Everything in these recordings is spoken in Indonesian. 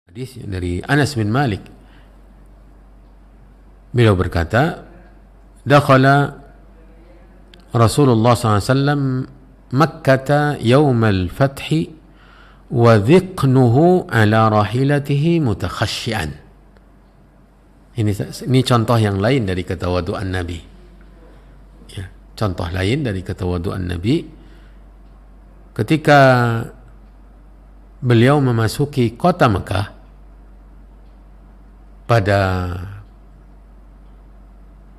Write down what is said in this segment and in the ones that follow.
Hadis dari Anas bin Malik, beliau berkata, dakhala Rasulullah SAW Makkah yawm al-fathi wa dhiqnuhu ala rahilatihi mutakhashshi'an. Ini contoh yang lain dari ketawaduan Nabi. Ya, contoh lain dari ketawaduan Nabi ketika beliau memasuki kota Mekah pada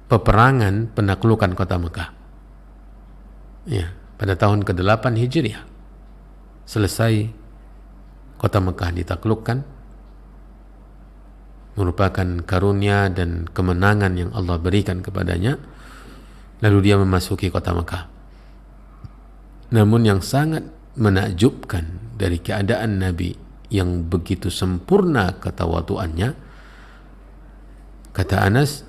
peperangan penaklukan kota Mekah. Ya, pada tahun ke-8 Hijriah. Selesai kota Mekah ditaklukkan, merupakan karunia dan kemenangan yang Allah berikan kepadanya. Lalu dia memasuki kota Mekah. Namun yang sangat menakjubkan dari keadaan Nabi yang begitu sempurna ketawaduannya, kata Anas,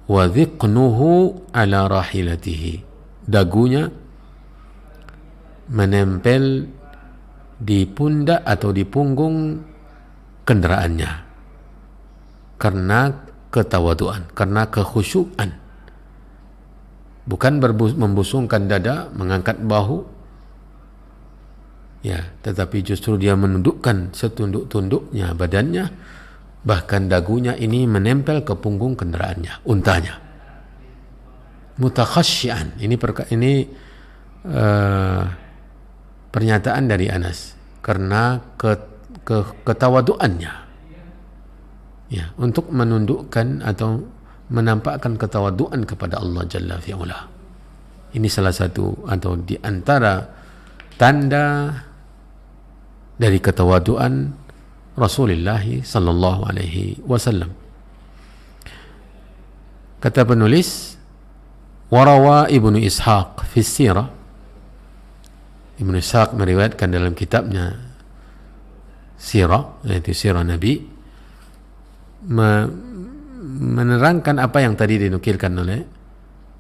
wa dhiqnuhu ala rahilatihi, dagunya menempel di pundak atau di punggung kendaraannya karena ketawaduan, karena kekhusyuan. Bukan membusungkan dada, mengangkat bahu, ya, tetapi justru dia menundukkan setunduk-tunduknya badannya, bahkan dagunya ini menempel ke punggung kendaraannya, untanya. Mutakhashshi'an, ini pernyataan dari Anas karena ketawaduannya, ya, untuk menundukkan atau menampakkan ketawaduan kepada Allah Jalla fi'ula. Ini salah satu atau di antara tanda dari ketawaduan Rasulullah sallallahu alaihi wasallam. Kata penulis, warawa Ibnu Ishaq fi sirah, Ibnu Ishaq meriwayatkan dalam kitabnya sirah, yaitu sirah Nabi, menerangkan apa yang tadi dinukilkan oleh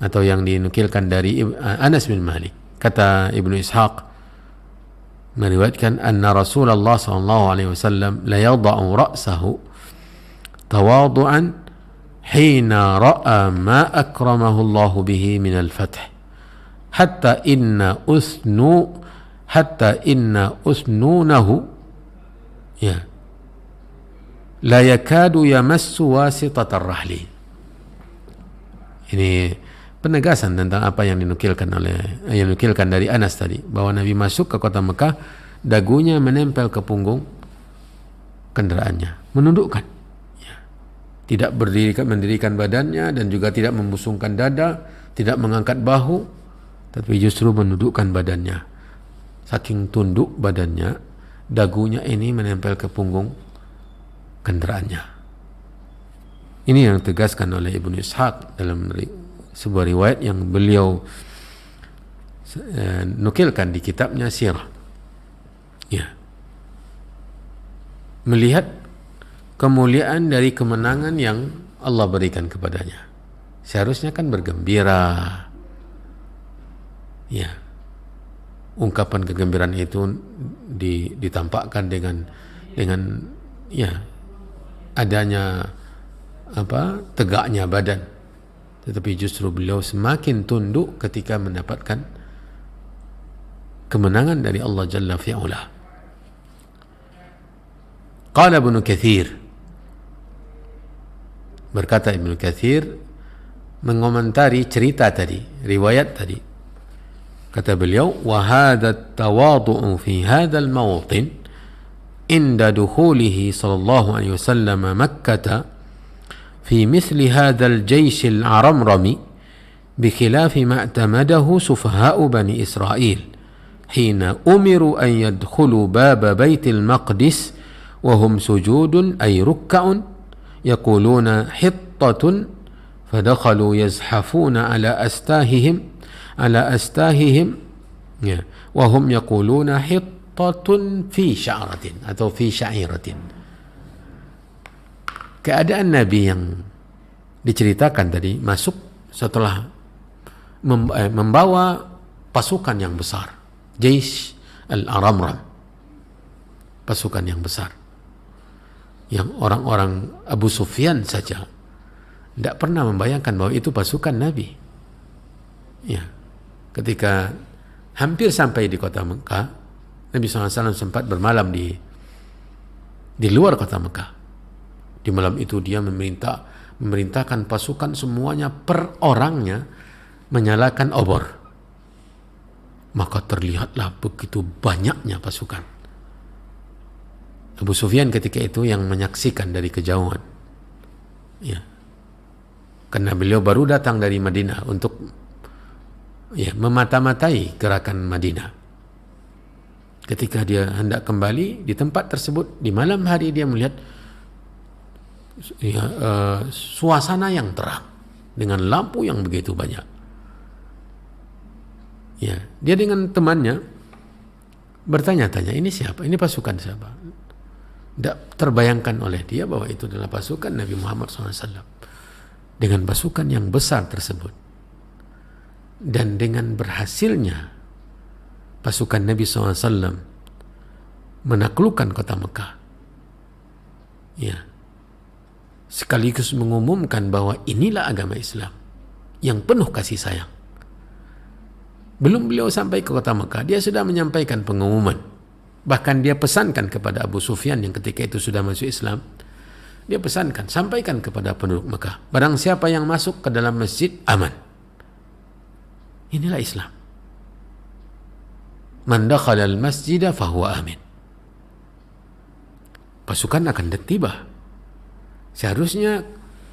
atau yang dinukilkan dari Anas bin Malik. Kata Ibnu Ishaq meriwayatkan anna Rasulullah sallallahu alaihi wasallam la yada'u ra'sahu tawadu'an hina ra'a ma akramahu Allah bihi min al-fath hatta inna usnunahu ya la yakadu yamassu wasitatar rahli. Ini penegasan tentang apa yang dinukilkan dari Anas tadi, bahwa Nabi masuk ke kota Mekah, dagunya menempel ke punggung kendaraannya, menundukkan, ya. Tidak mendirikan badannya dan juga tidak membusungkan dada, tidak mengangkat bahu, tapi justru menundukkan badannya. Saking tunduk badannya, dagunya ini menempel ke punggung kendaraannya. Ini yang tegaskan oleh Ibnu Ishaq dalam sebuah riwayat yang beliau nukilkan di kitabnya Sirah. Ya. Melihat kemuliaan dari kemenangan yang Allah berikan kepadanya, seharusnya kan bergembira. Ya. Ungkapan kegembiraan itu ditampakkan dengan ya, adanya tegaknya badan. Tetapi justru beliau semakin tunduk ketika mendapatkan kemenangan dari Allah Jalla fi'ula. Qala Ibnu Katsir, berkata Ibnu Katsir mengomentari cerita tadi, riwayat tadi. Kata beliau, wa hadha at-tawadhu'u fi hadha al-mawtin inda dukhulihi sallallahu alaihi wasallam Makkah في مثل هذا الجيش العرمرمي بخلاف ما اعتمده سفهاء بني إسرائيل حين أمروا أن يدخلوا باب بيت المقدس وهم سجود أي ركع يقولون حطة فدخلوا يزحفون على أستاههم وهم يقولون حطة في شعرة أو في شعيرة. Keadaan Nabi yang diceritakan tadi masuk setelah membawa pasukan yang besar, Jaish al-Aramram, pasukan yang besar. yang orang-orang Abu Sufyan saja tidak pernah membayangkan bahwa itu pasukan Nabi. Ya, ketika hampir sampai di kota Mekah, Nabi SAW sempat bermalam di luar kota Mekah. Di malam itu dia memerintahkan pasukan semuanya per orangnya menyalakan obor. Maka terlihatlah begitu banyaknya pasukan. Abu Sufyan ketika itu yang menyaksikan dari kejauhan. Ya. Karena beliau baru datang dari Madinah untuk memata-matai gerakan Madinah. Ketika dia hendak kembali di tempat tersebut, di malam hari dia melihat suasana yang terang dengan lampu yang begitu banyak. Ya, dia dengan temannya bertanya-tanya, ini siapa? Ini pasukan siapa? Tidak terbayangkan oleh dia bahwa itu adalah pasukan Nabi Muhammad SAW. Dengan pasukan yang besar tersebut. Dan dengan berhasilnya pasukan Nabi SAW menaklukkan kota Mekah. Ya. Sekaligus mengumumkan bahwa inilah agama Islam yang penuh kasih sayang. Belum beliau sampai ke kota Mekah, dia sudah menyampaikan pengumuman. Bahkan dia pesankan kepada Abu Sufyan yang ketika itu sudah masuk Islam. Dia pesankan, sampaikan kepada penduduk Mekah, barang siapa yang masuk ke dalam masjid aman. Inilah Islam. Man dakhala al-masjida fahuwa amin. Pasukan akan tiba. Seharusnya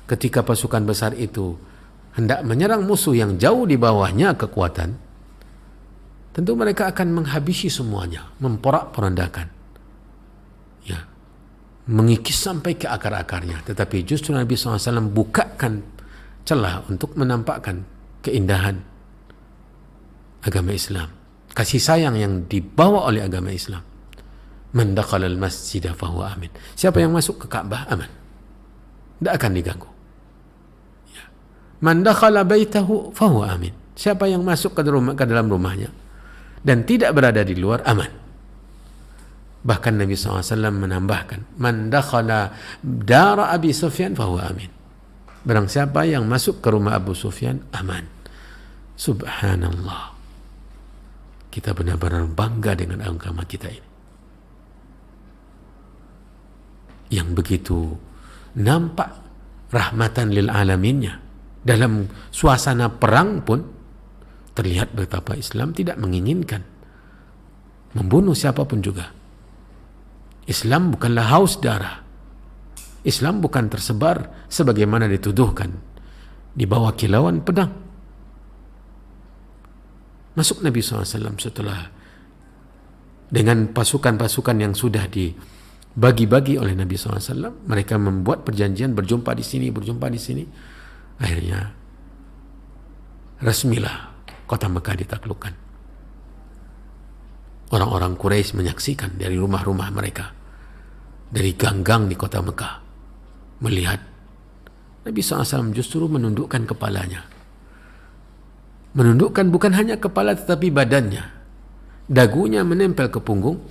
ketika pasukan besar itu hendak menyerang musuh yang jauh di bawahnya kekuatan, tentu mereka akan menghabisi semuanya, memporak-porandakan. Ya. Mengikis sampai ke akar-akarnya. Tetapi justru Nabi SAW bukakan celah untuk menampakkan keindahan agama Islam, kasih sayang yang dibawa oleh agama Islam. Man dakhala al-masjida fahuwa amin. Siapa yang masuk ke Ka'bah aman, tidak akan diganggu. Ya. Man dakhala baitahu fahuwa amin. Siapa yang masuk ke dalam rumahnya dan tidak berada di luar aman. Bahkan Nabi SAW menambahkan, man dakhala dara Abi Sufyan fahuwa amin. Barang siapa yang masuk ke rumah Abu Sufyan aman. Subhanallah. Kita benar-benar bangga dengan agama kita ini. Yang begitu nampak rahmatan lil alaminnya. Dalam suasana perang pun terlihat betapa Islam tidak menginginkan membunuh siapapun juga. Islam bukanlah haus darah. Islam bukan tersebar sebagaimana dituduhkan di bawah kilauan pedang. Masuk Nabi SAW setelah dengan pasukan-pasukan yang sudah dibagi-bagi oleh Nabi SAW, mereka membuat perjanjian berjumpa di sini, berjumpa di sini. Akhirnya resmilah kota Mekah ditaklukkan. Orang-orang Quraisy menyaksikan dari rumah-rumah mereka, dari gang-gang di kota Mekah, melihat Nabi SAW justru menundukkan kepalanya. Menundukkan bukan hanya kepala tetapi badannya. Dagunya menempel ke punggung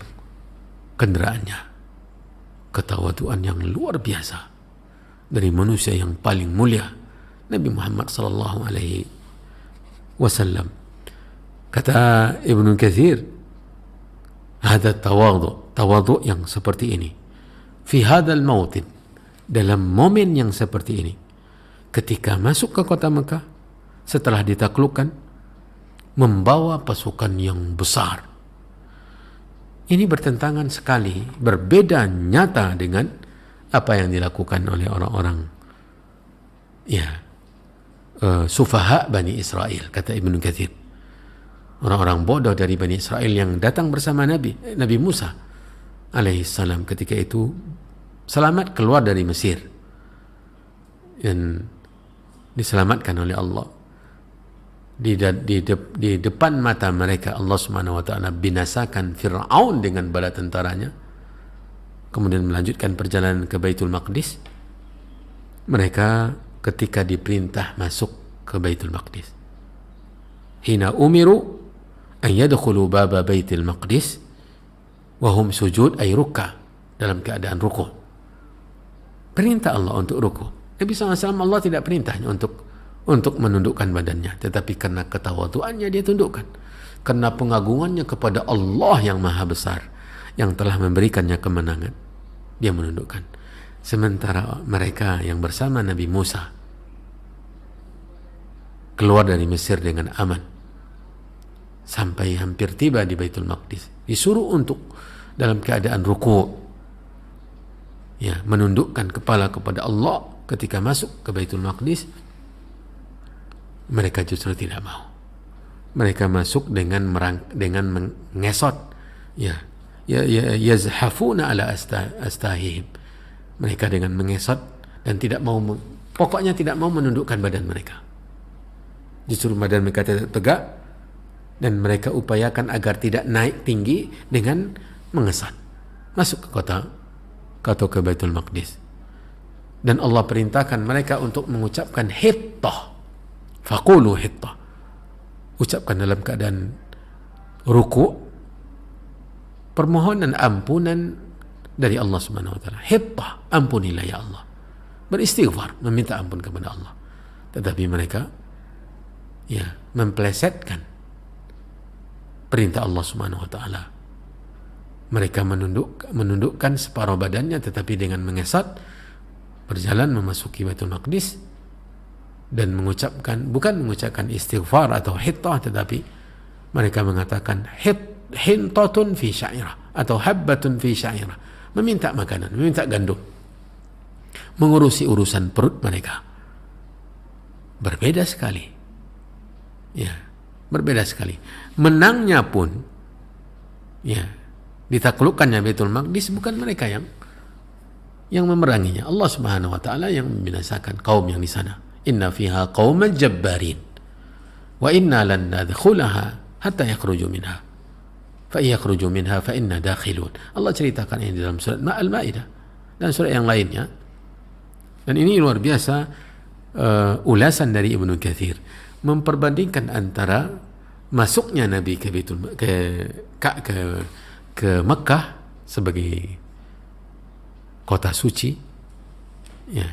kendaraannya. Ketawaduan yang luar biasa dari manusia yang paling mulia, Nabi Muhammad SAW. Kata Ibnu Katsir, ada tawadhu yang seperti ini. Fi hadzal mautin, dalam momen yang seperti ini, ketika masuk ke kota Mekah setelah ditaklukkan, membawa pasukan yang besar. Ini bertentangan sekali, berbeda nyata dengan apa yang dilakukan oleh orang-orang sufaha Bani Israel, kata Ibnu Katsir. Orang-orang bodoh dari Bani Israel yang datang bersama Nabi Musa alaihissalam ketika itu selamat keluar dari Mesir dan diselamatkan oleh Allah. Di depan mata mereka Allah Subhanahu wa taala binasakan Firaun dengan bala tentaranya, kemudian melanjutkan perjalanan ke Baitul Maqdis. Mereka ketika diperintah masuk ke Baitul Maqdis, hina umiru an yadkhulu baba Baitul Maqdis wa hum sujud ay ruk'a, dalam keadaan ruku'. Perintah Allah untuk ruku. Nabi SAW Allah tidak perintahnya untuk menundukkan badannya, tetapi karena ketawaduannya dia tundukkan. Karena pengagungannya kepada Allah yang maha besar, yang telah memberikannya kemenangan, dia menundukkan. Sementara mereka yang bersama Nabi Musa keluar dari Mesir dengan aman, sampai hampir tiba di Baitul Maqdis, disuruh untuk dalam keadaan ruku', ya, menundukkan kepala kepada Allah ketika masuk ke Baitul Maqdis. Mereka justru tidak mau. Mereka masuk dengan mengesot, ya, yazhafuna ala astahihim. Mereka dengan mengesot dan tidak mau, pokoknya tidak mau menundukkan badan mereka. Justru badan mereka tidak tegak, dan mereka upayakan agar tidak naik tinggi dengan mengesat masuk ke kota atau ke Baitul Maqdis. Dan Allah perintahkan mereka untuk mengucapkan hittah, faqulu hittah, ucapkan dalam keadaan ruku' permohonan ampunan dari Allah Subhanahu wa taala. Hittah, ampunilah ya Allah, beristighfar, meminta ampun kepada Allah. Tetapi mereka, ya, memplesetkan perintah Allah Subhanahu wa taala. Mereka menundukkan separuh badannya, tetapi dengan mengesat berjalan memasuki Baitul Maqdis dan bukan mengucapkan istighfar atau hittah, tetapi mereka mengatakan hintatun fi sya'irah atau habbatun fi sya'irah, meminta makanan, meminta gandum, mengurusi urusan perut mereka. Berbeda sekali, ya, berbeda sekali. Menangnya pun, ya, ditaklukkannya Baitul Maqdis bukan mereka yang memeranginya. Allah Subhanahu wa taala yang membinasakan kaum yang di sana. Inna fiha qauman jabbarin wa inna lan nadkhulaha hatta yakhruju minha fa yakhruju minha fa inna dakhilun. Allah ceritakan ini dalam surat Al-Maidah dan surat yang lainnya. Dan ini luar biasa ulasan dari Ibnu Katsir memperbandingkan antara masuknya Nabi ke Mekah sebagai kota suci, ya,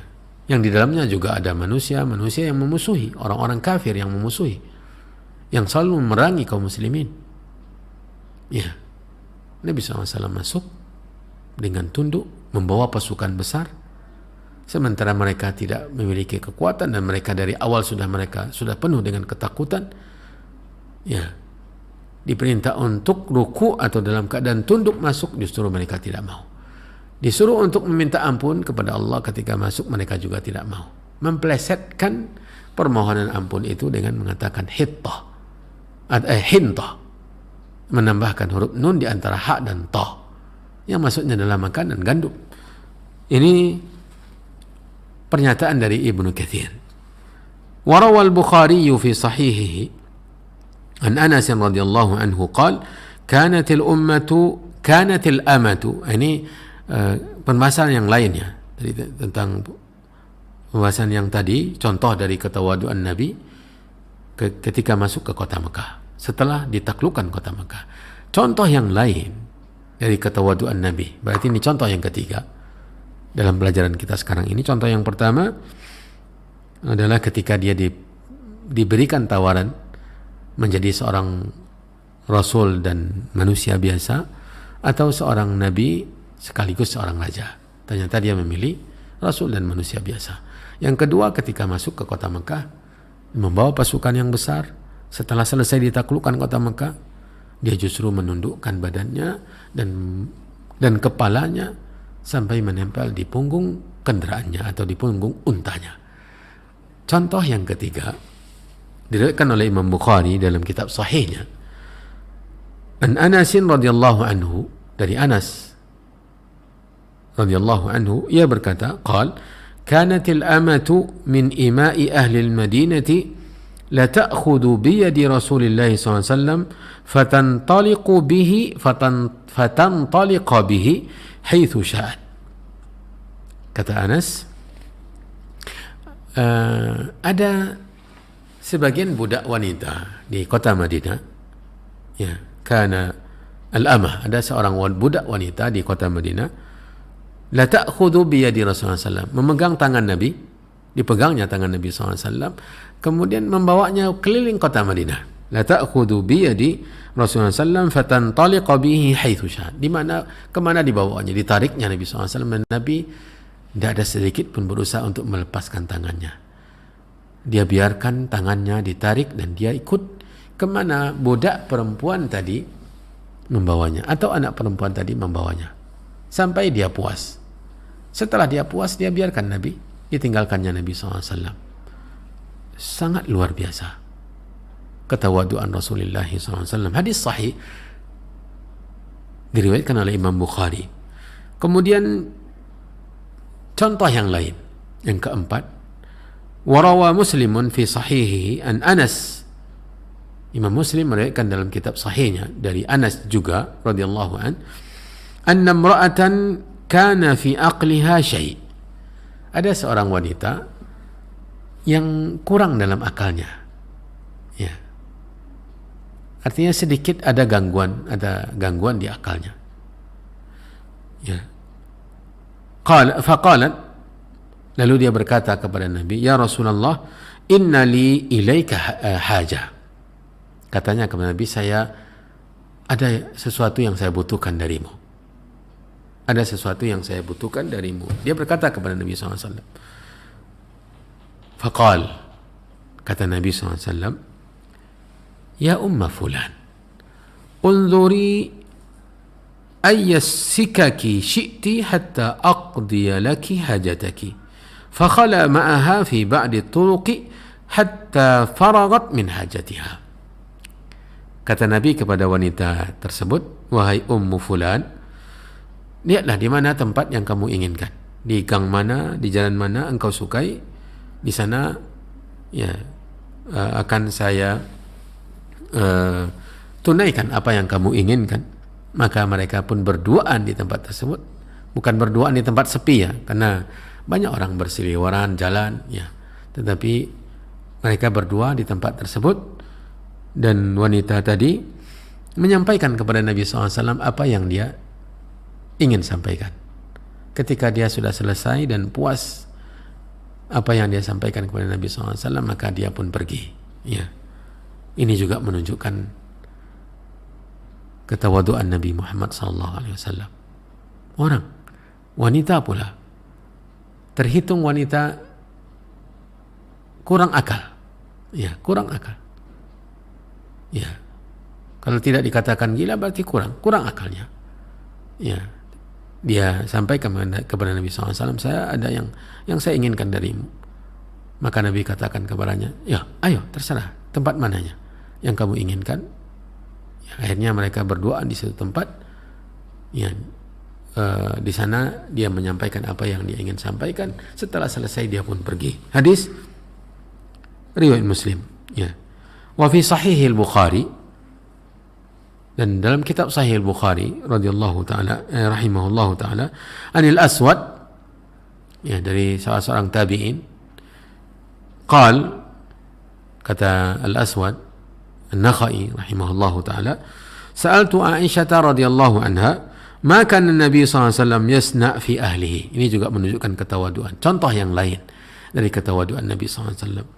yang di dalamnya juga ada manusia yang memusuhi, orang-orang kafir yang memusuhi, yang selalu memerangi kaum muslimin. Ya, Nabi SAW masuk dengan tunduk, membawa pasukan besar, sementara mereka tidak memiliki kekuatan dan mereka dari awal sudah penuh dengan ketakutan. Ya, diperintah untuk ruku atau dalam keadaan tunduk masuk, justru mereka tidak mau. Disuruh untuk meminta ampun kepada Allah ketika masuk, mereka juga tidak mau. Memplesetkan permohonan ampun itu dengan mengatakan hittah, hintah, menambahkan huruf nun di antara ha dan ta, yang maksudnya adalah makan dan gandum. Ini pernyataan dari Ibnu Katsir. Warawal Bukhari fi sahihihi an Anas radhiyallahu anhu qala kanatil amatu. Ini pembahasan yang lainnya tentang pembahasan yang tadi, contoh dari ketawaduan Nabi ketika masuk ke kota Mekah setelah ditaklukkan kota Mekah. Contoh yang lain dari ketawaduan Nabi, berarti ini contoh yang ketiga dalam pelajaran kita sekarang ini. Contoh yang pertama adalah ketika dia diberikan tawaran menjadi seorang rasul dan manusia biasa, atau seorang nabi sekaligus seorang raja. Ternyata dia memilih rasul dan manusia biasa. Yang kedua, ketika masuk ke kota Mekah membawa pasukan yang besar, setelah selesai ditaklukkan kota Mekah, dia justru menundukkan badannya dan kepalanya sampai menempel di punggung kendaraannya atau di punggung untanya. Contoh yang ketiga diriwayatkan oleh Imam Bukhari dalam kitab sahihnya, an Anas radhiyallahu anhu, dari Anas radhiyallahu anhu, ia berkata, qal kanatil amatu min ima'i ahli al-madinati la ta'khudhu bi yadi Rasulillah SAW fatantaliqu bihi haitsu sya'at. Kata Anas, ada sebagian budak wanita di kota Madinah, ya, kana al-amah, ada seorang budak wanita di kota Madinah, La ta'khudhu biyadi Rasulullah SAW, memegang tangan Nabi, dipegangnya tangan Nabi SAW, kemudian membawanya keliling kota Madinah. La ta'khudhu biyadi Rasulullah SAW fatantaliqa bihi haitsu syaa, di mana kemana dibawanya, ditariknya Nabi SAW, dan Nabi tidak ada sedikit pun berusaha untuk melepaskan tangannya. Dia biarkan tangannya ditarik dan dia ikut kemana budak perempuan tadi membawanya, atau anak perempuan tadi membawanya, sampai dia puas. Setelah dia puas, dia biarkan Nabi, ditinggalkannya Nabi SAW. Sangat luar biasa ketawaduan Rasulullah SAW. Hadis sahih diriwayatkan oleh Imam Bukhari. Kemudian contoh yang lain, yang keempat, warawa Muslimun fi sahihihi an Anas. Imam Muslim meriwayatkan dalam kitab sahihnya dari Anas juga radhiyallahu an, anna imra'atan kana fi aqliha syai'. Ada seorang wanita yang kurang dalam akalnya. Ya. Artinya sedikit ada gangguan di akalnya. Ya. Faqalat, lalu dia berkata kepada Nabi, "Ya Rasulullah, inna li ilaika hajah." Katanya kepada Nabi, saya ada sesuatu yang saya butuhkan darimu. Ada sesuatu yang saya butuhkan darimu. Dia berkata kepada Nabi SAW. Faqal, kata Nabi SAW, "Ya umma fulan, unzuri ayyasikaki syi'ti hatta aqdiya laki hajataki." Fakhala ma'aha fi ba'di turuqi hatta faragat min hajatiha. Kata Nabi kepada wanita tersebut, "Wahai ummu fulan, lihatlah di mana tempat yang kamu inginkan. Di gang mana, di jalan mana engkau sukai, di sana ya akan saya tunaikan apa yang kamu inginkan." Maka mereka pun berduaan di tempat tersebut. Bukan berduaan di tempat sepi ya, karena banyak orang berseliweran jalan ya. Tetapi mereka berdua di tempat tersebut, dan wanita tadi menyampaikan kepada Nabi SAW apa yang dia ingin sampaikan. Ketika dia sudah selesai dan puas apa yang dia sampaikan kepada Nabi SAW, maka dia pun pergi. Ya. Ini juga menunjukkan ketawaduan Nabi Muhammad SAW. Orang, wanita pula, terhitung wanita kurang akal. Ya, kurang akal. Ya. Kalau tidak dikatakan gila berarti kurang akalnya. Ya. Dia sampaikan kepada Nabi SAW, saya ada yang saya inginkan darimu. Maka Nabi katakan kepadanya, ya ayo terserah, tempat mananya yang kamu inginkan. Ya, akhirnya mereka berdoa di satu tempat. Ya, di sana dia menyampaikan apa yang dia ingin sampaikan. Setelah selesai dia pun pergi. Hadis riwayat Muslim. Ya. Wa fi Sahih al-Bukhari, dan dalam kitab Sahih al-Bukhari radhiyallahu taala rahimahullahu taala, Anil Aswad, ya, dari salah seorang tabi'in, qal, kata Al-Aswad An-Nakhai rahimahullahu taala, sa'altu Aisyah radhiyallahu anha ma kana Nabi sallallahu alaihi wasallam yasna fi ahlihi. Ini juga menunjukkan ketawaduan. Contoh yang lain dari ketawaduan Nabi sallallahu alaihi wasallam.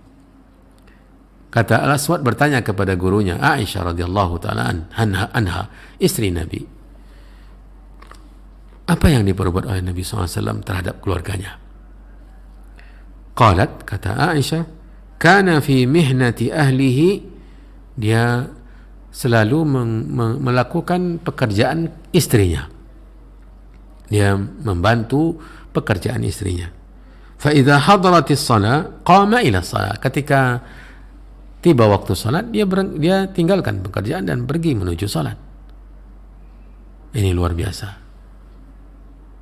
Kata Al-Aswad bertanya kepada gurunya Aisyah radhiyallahu taala anha, istri Nabi, apa yang diperbuat oleh Nabi SAW terhadap keluarganya? Qalat, kata Aisyah, kana fi mihnati ahlihi, dia selalu melakukan pekerjaan istrinya. Dia membantu pekerjaan istrinya. Fa idza hadaratis shalah qama ila shalah. Ketika tiba waktu salat, dia tinggalkan pekerjaan dan pergi menuju salat. Ini luar biasa.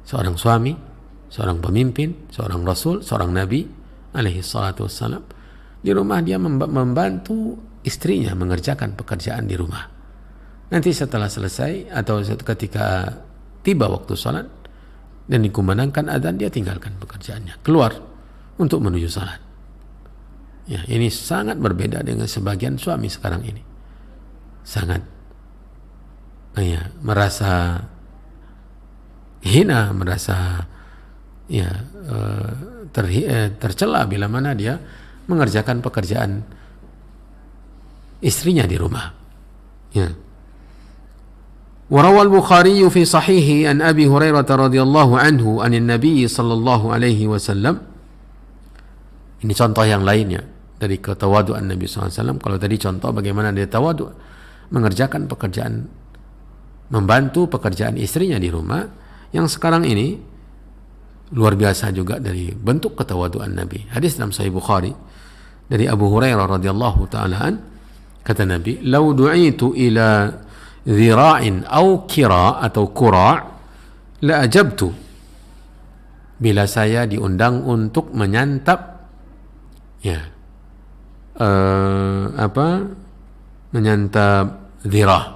Seorang suami, seorang pemimpin, seorang rasul, seorang nabi alaihi salatu wassalam, di rumah dia membantu istrinya mengerjakan pekerjaan di rumah. Nanti setelah selesai atau ketika tiba waktu salat dan dikumandangkan adzan, dia tinggalkan pekerjaannya, keluar untuk menuju salat. Ya, ini sangat berbeda dengan sebagian suami sekarang ini. Sangat merasa hina, merasa ya tercela bila mana dia mengerjakan pekerjaan istrinya di rumah. Ya. وروى البخاري في صحيحه عن أبي هريرة رضي الله عنه عن النبي صلى الله عليه وسلم. Ini contoh yang lainnya dari ketawaduan Nabi SAW. Kalau tadi contoh bagaimana dia tawadu mengerjakan pekerjaan, membantu pekerjaan istrinya di rumah, yang sekarang ini luar biasa juga dari bentuk ketawaduan Nabi. Hadis dalam Sahih Bukhari dari Abu Hurairah radhiyallahu taala an, kata Nabi, "Lau du'itu ila dhira'in au kira' atau qura' la ajabtu." Bila saya diundang untuk menyantap menyantap dhira',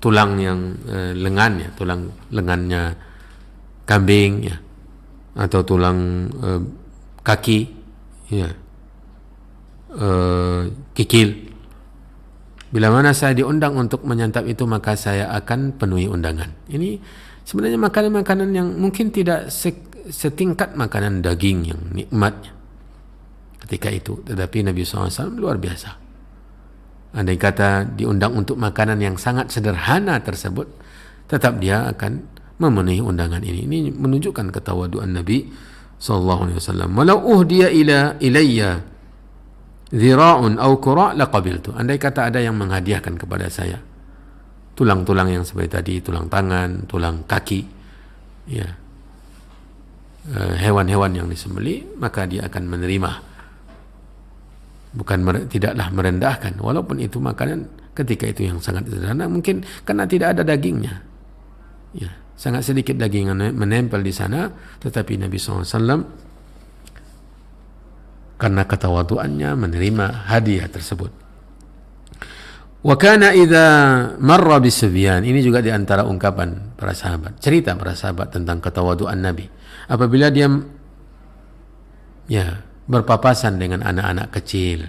tulang yang lengan ya, tulang lengannya kambing ya, atau tulang kaki ya, kikil. Bila mana saya diundang untuk menyantap itu, maka saya akan penuhi undangan. Ini sebenarnya makanan-makanan yang mungkin tidak setingkat makanan daging yang nikmatnya ketika itu, tetapi Nabi SAW luar biasa. Andai kata diundang untuk makanan yang sangat sederhana tersebut, tetap dia akan memenuhi undangan ini. Ini menunjukkan ketawaduan Nabi SAW. Walau uhdiya ilayya dhira'un au qura' laqabiltu. Andai kata ada yang menghadiahkan kepada saya tulang-tulang yang seperti tadi, tulang tangan, tulang kaki, ya, hewan-hewan yang disembelih, maka dia akan menerima. Tidaklah merendahkan, walaupun itu makanan ketika itu yang sangat sederhana, mungkin karena tidak ada dagingnya, ya, sangat sedikit daging yang menempel di sana, tetapi Nabi SAW karena ketawaduannya menerima hadiah tersebut. Wa kana idza marra bisubyan, ini juga di antara ungkapan para sahabat, cerita para sahabat tentang ketawaduan Nabi. Apabila dia berpapasan dengan anak-anak kecil,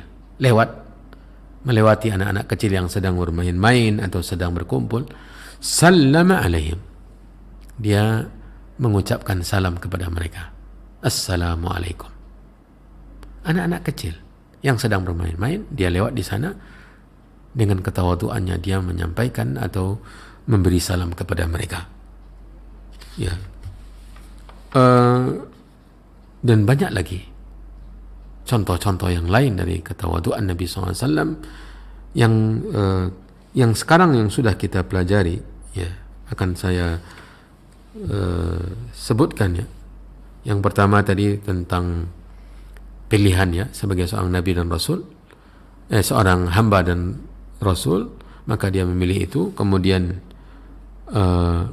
melewati anak-anak kecil yang sedang bermain-main atau sedang berkumpul, sallama alaihim, dia mengucapkan salam kepada mereka, assalamualaikum. Anak-anak kecil yang sedang bermain-main, dia lewat di sana, dengan ketawaduannya dia menyampaikan atau memberi salam kepada mereka. Ya. Dan banyak lagi contoh-contoh yang lain dari ketawaduan Nabi SAW yang sekarang yang sudah kita pelajari, ya, akan saya sebutkan ya. Yang pertama tadi tentang pilihan ya, sebagai seorang Nabi dan Rasul, seorang hamba dan Rasul, maka dia memilih itu, kemudian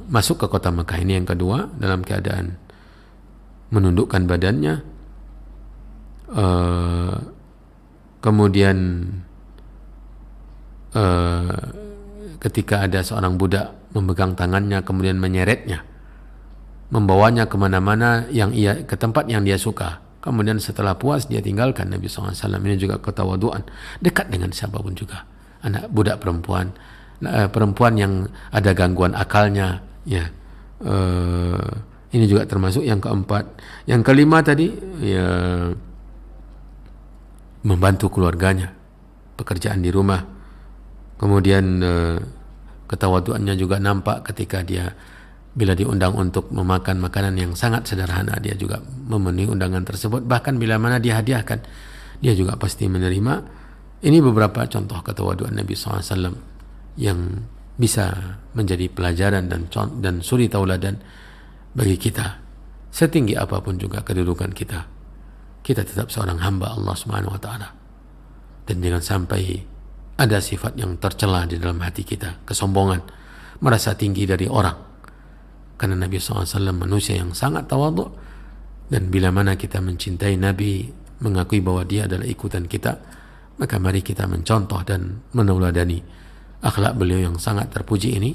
masuk ke kota Mekah. Ini yang kedua, dalam keadaan menundukkan badannya, kemudian ketika ada seorang budak memegang tangannya kemudian menyeretnya, membawanya kemana-mana ke tempat yang dia suka. Kemudian setelah puas dia tinggalkan Nabi SAW. Ini juga ketawaduan, dekat dengan siapapun juga. Anak budak perempuan yang ada gangguan akalnya, ya, ini juga termasuk yang keempat. Yang kelima tadi, ya, membantu keluarganya, pekerjaan di rumah. Kemudian ketawaduannya juga nampak ketika dia bila diundang untuk memakan makanan yang sangat sederhana, dia juga memenuhi undangan tersebut. Bahkan bila mana dia hadiahkan, dia juga pasti menerima. Ini beberapa contoh ketawaduan Nabi SAW yang bisa menjadi pelajaran dan suri tauladan bagi kita. Setinggi apapun juga kedudukan kita, kita tetap seorang hamba Allah Subhanahu wa Ta'ala. Dan jangan sampai ada sifat yang tercela di dalam hati kita, kesombongan, merasa tinggi dari orang. Karena Nabi SAW manusia yang sangat tawadhu, dan bila mana kita mencintai Nabi, mengakui bahwa dia adalah ikutan kita, maka mari kita mencontoh dan menauladani akhlak beliau yang sangat terpuji ini.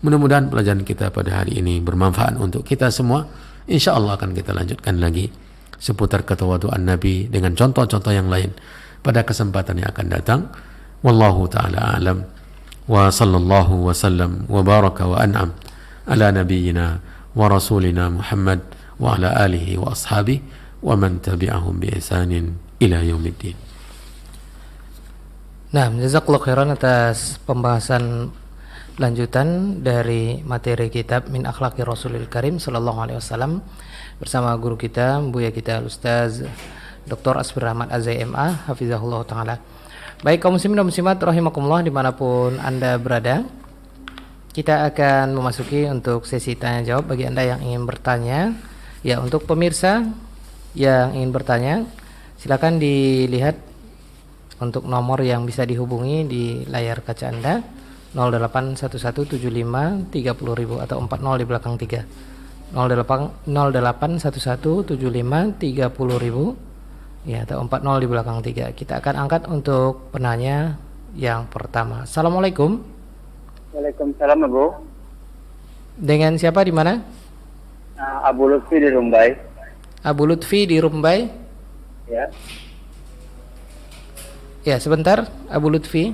Mudah-mudahan pelajaran kita pada hari ini bermanfaat untuk kita semua. Insya Allah akan kita lanjutkan lagi seputar ketawaduan Nabi dengan contoh-contoh yang lain pada kesempatan yang akan datang. Wallahu ta'ala a'lam, wa sallallahu wa sallam wa baraka wa an'am ala nabiyyina wa rasulina Muhammad wa ala alihi wa ashabihi wa man tabi'ahum bi ihsanin ila yaumiddin. Nah, jazakallahu khairan atas pembahasan lanjutan dari materi kitab Min Akhlaqi Rasulil Karim sallallahu alaihi wasallam bersama guru kita, Buya kita Ustaz Dr. Asfir Rahmat Az-ZMA hafizahullah taala. Baik kaum muslimin dan muslimat rahimakumullah dimanapun Anda berada, kita akan memasuki untuk sesi tanya jawab bagi Anda yang ingin bertanya. Ya, untuk pemirsa yang ingin bertanya, silakan dilihat untuk nomor yang bisa dihubungi di layar kaca Anda, 08117530.000 atau 40 di belakang 3. 08117530.000 ya, atau 40 di belakang 3. Kita akan angkat untuk penanya yang pertama. Assalamualaikum. Waalaikumsalam, Abu. Dengan siapa di mana? Abu Lutfi di Rumbai. Abu Lutfi di Rumbai. Ya. Ya, sebentar, Abu Lutfi.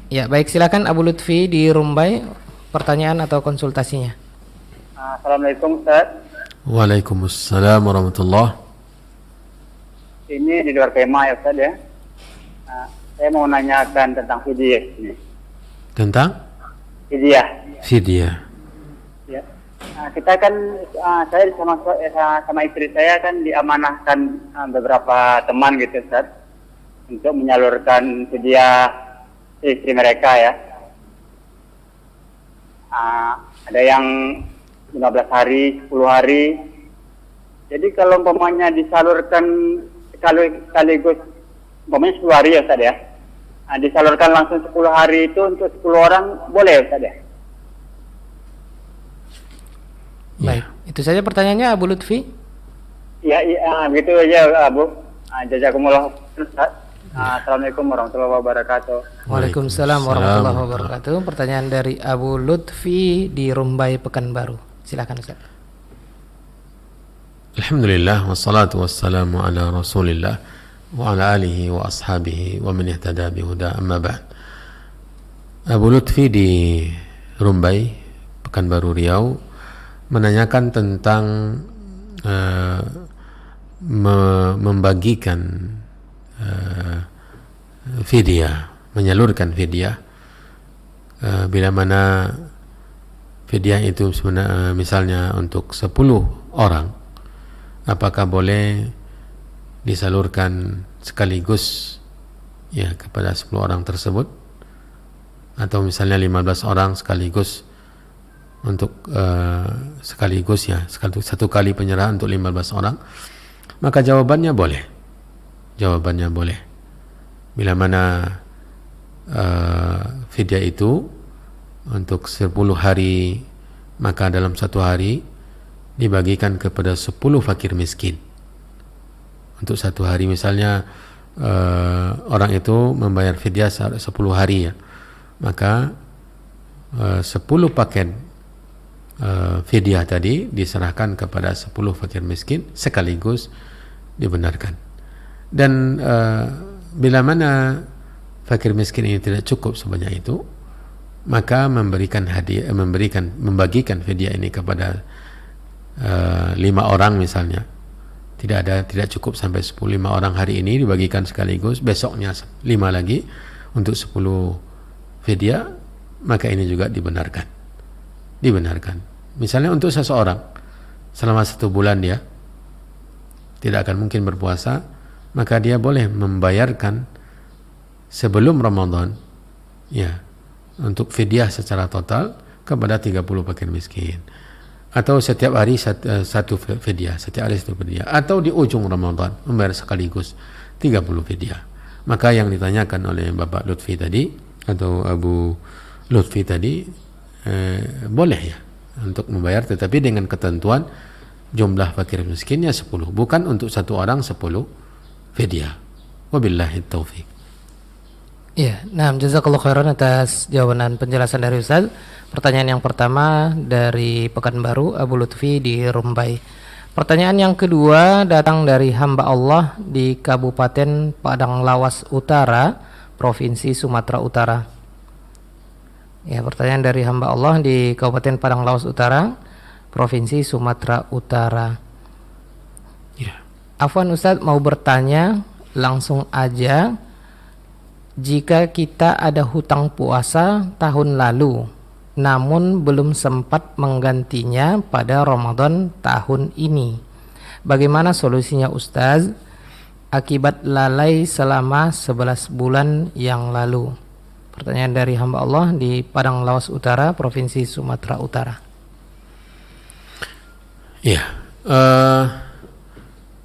Ya, baik, silakan Abu Lutfi di Rumbai, pertanyaan atau konsultasinya. Assalamualaikum, Ustaz. Waalaikumsalam warahmatullah. Ini di luar tema ya, Ustaz ya. Saya mau nanyakan tentang fidyah ini. Tentang Fidyah. fidyah. Ya. Kita kan saya sama istri saya kan diamanahkan beberapa teman gitu, Ustaz, untuk menyalurkan fidyah istri mereka ya. Ada yang 15 hari, 10 hari. Jadi kalau umpamanya disalurkan sekaligus, umpamanya 10 hari ya Ustaz ya, disalurkan langsung 10 hari itu untuk 10 orang, boleh ya Ustaz ya? Baik, itu saja pertanyaannya Abu Lutfi. Ya, gitu aja Abu. Jazakumullah Ustaz. Assalamualaikum warahmatullahi wabarakatuh. Waalaikumsalam warahmatullahi wabarakatuh. Pertanyaan dari Abu Lutfi di Rumbai Pekanbaru. Silakan Ustaz. Alhamdulillah wassalatu wassalamu ala Rasulillah wa ala alihi wa ashabihi wa man ihtada bihuda, amma ba'd. Abu Lutfi di Rumbai Pekanbaru Riau menanyakan tentang membagikan fidyah, menyalurkan fidyah, bila mana fidyah itu sebenarnya misalnya untuk 10 orang, apakah boleh disalurkan sekaligus ya kepada 10 orang tersebut, atau misalnya 15 orang sekaligus untuk sekaligus ya, satu kali penyerahan untuk 15 orang? Maka jawabannya boleh. Jawabannya boleh. Bila mana fidyah itu untuk 10 hari, maka dalam satu hari dibagikan kepada 10 fakir miskin. Untuk satu hari misalnya orang itu membayar fidyah 10 hari ya, maka 10 paket fidyah tadi diserahkan kepada 10 fakir miskin sekaligus, dibenarkan. Dan bila mana fakir miskin ini tidak cukup sebanyak itu, maka membagikan fidyah ini kepada 5 orang misalnya. Tidak cukup sampai 5 orang hari ini dibagikan sekaligus, besoknya 5 lagi untuk 10 fidyah, maka ini juga dibenarkan. Misalnya untuk seseorang selama 1 bulan dia tidak akan mungkin berpuasa, maka dia boleh membayarkan sebelum Ramadan ya, untuk fidyah secara total kepada 30 fakir miskin, atau setiap hari satu fidyah, setiap hari satu fidyah, atau di ujung Ramadan membayar sekaligus 30 fidyah. Maka yang ditanyakan oleh Bapak Lutfi tadi atau Abu Lutfi tadi boleh ya untuk membayar, tetapi dengan ketentuan jumlah fakir miskinnya 10, bukan untuk satu orang 10 fidyah. Wabillahi taufiq. Iya, nah, jazakallahu khairan atas jawaban dan penjelasan dari Ustaz. Pertanyaan yang pertama dari Pekanbaru, Abu Lutfi di Rumbai. Pertanyaan yang kedua datang dari hamba Allah di Kabupaten Padang Lawas Utara, Provinsi Sumatera Utara. Ya, pertanyaan dari hamba Allah di Kabupaten Padang Lawas Utara, Provinsi Sumatera Utara. Ya. Afwan Ustadz, mau bertanya langsung aja. Jika kita ada hutang puasa tahun lalu, namun belum sempat menggantinya pada Ramadan tahun ini, bagaimana solusinya Ustadz? Akibat lalai selama 11 bulan yang lalu. Pertanyaan dari hamba Allah di Padang Lawas Utara, Provinsi Sumatera Utara. Ya,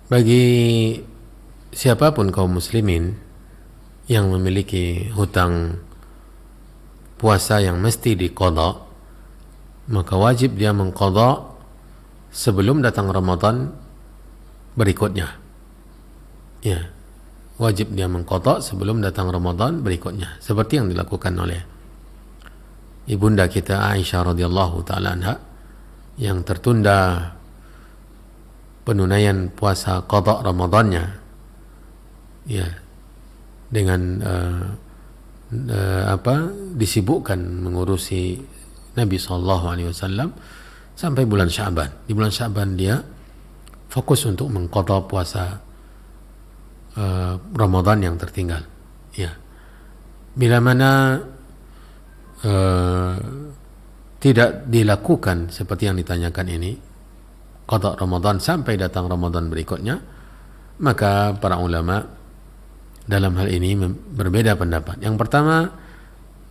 bagi siapapun kaum muslimin yang memiliki hutang puasa yang mesti diqadha, maka wajib dia mengqadha sebelum datang Ramadan berikutnya. Ya, wajib dia mengqadha sebelum datang Ramadan berikutnya, seperti yang dilakukan oleh ibunda kita Aisyah radhiyallahu taala anha yang tertunda penunaian puasa qadha Ramadannya, ya, dengan disibukkan mengurusi Nabi SAW sampai bulan Sya'ban. Di bulan Sya'ban dia fokus untuk mengqadha puasa Ramadan yang tertinggal. Ya, bila mana tidak dilakukan seperti yang ditanyakan ini, qadha Ramadan sampai datang Ramadan berikutnya, maka para ulama dalam hal ini berbeda pendapat. Yang pertama,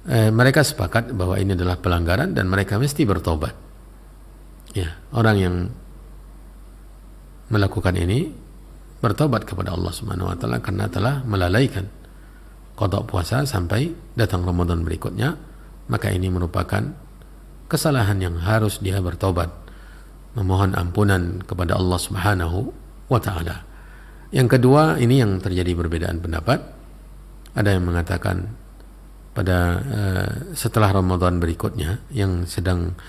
mereka sepakat bahwa ini adalah pelanggaran dan mereka mesti bertobat. Ya, orang yang melakukan ini bertobat kepada Allah Subhanahu wa taala karena telah melalaikan qadha puasa sampai datang Ramadan berikutnya, maka ini merupakan kesalahan yang harus dia bertobat, memohon ampunan kepada Allah Subhanahu wa taala. Yang kedua, ini yang terjadi perbedaan pendapat. Ada yang mengatakan pada setelah Ramadan berikutnya yang sedang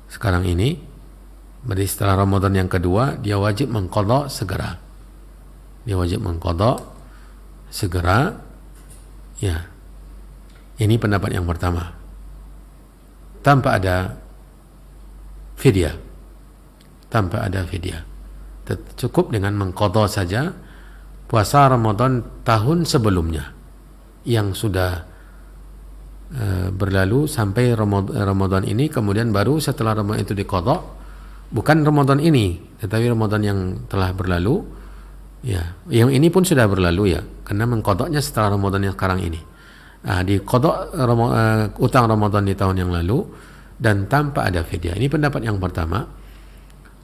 sekarang ini, berarti setelah Ramadan yang kedua dia wajib mengqadha segera. Dia wajib mengqadha segera. Ya. Ini pendapat yang pertama. Tanpa ada fidyah. Tanpa ada fidyah. Cukup dengan mengqadha saja puasa Ramadan tahun sebelumnya yang sudah berlalu sampai Ramadan ini, kemudian baru setelah Ramadan itu diqadha, bukan Ramadan ini tetapi Ramadan yang telah berlalu. Ya, yang ini pun sudah berlalu ya, karena mengqadhanya setelah Ramadan yang sekarang ini. Diqadha utang Ramadan di tahun yang lalu dan tanpa ada fidyah. Ini pendapat yang pertama.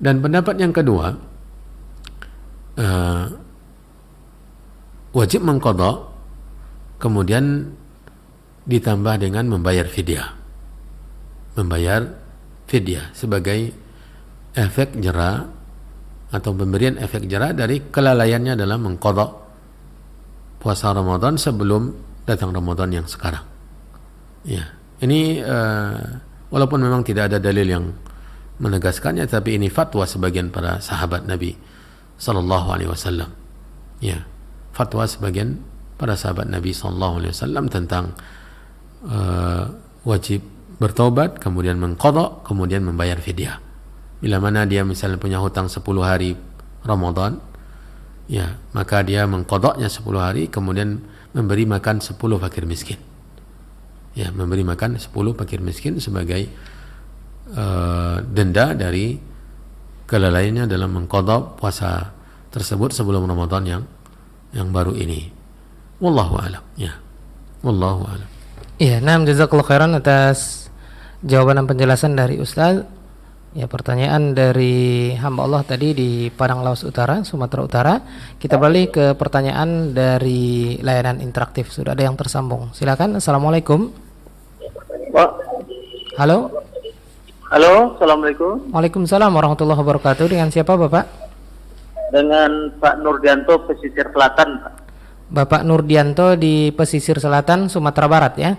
Dan pendapat yang kedua, wajib mengqadha kemudian ditambah dengan membayar fidyah. Membayar fidyah sebagai efek jera atau pemberian efek jera dari kelalaiannya dalam mengqadha puasa Ramadan sebelum datang Ramadan yang sekarang. Ya, ini walaupun memang tidak ada dalil yang menegaskannya, tapi ini fatwa sebagian para sahabat Nabi sallallahu alaihi wasallam. Ya, fatwa sebagian para sahabat Nabi sallallahu alaihi wasallam tentang wajib bertobat, kemudian mengqadha, kemudian membayar fidyah. Bila mana dia misalnya punya hutang 10 hari Ramadan, ya, maka dia mengqadhanya 10 hari, kemudian memberi makan 10 fakir miskin. Ya, memberi makan 10 fakir miskin sebagai denda dari kelalaiannya dalam mengqadha puasa tersebut sebelum Ramadan yang baru ini. Wallahu a'lam. Ya. Wallahu a'lam. Iya, nah, jazakallahu khairan atas jawaban dan penjelasan dari Ustaz. Ya, pertanyaan dari hamba Allah tadi di Padang Lawas Utara, Sumatera Utara. Kita balik ke pertanyaan dari layanan interaktif. Sudah ada yang tersambung. Silakan. Assalamualaikum. Pak. Halo. Halo, assalamualaikum. Waalaikumsalam warahmatullahi wabarakatuh. Dengan siapa Bapak? Dengan Pak Nurdianto, pesisir selatan, Pak. Bapak Nurdianto di pesisir selatan Sumatera Barat ya?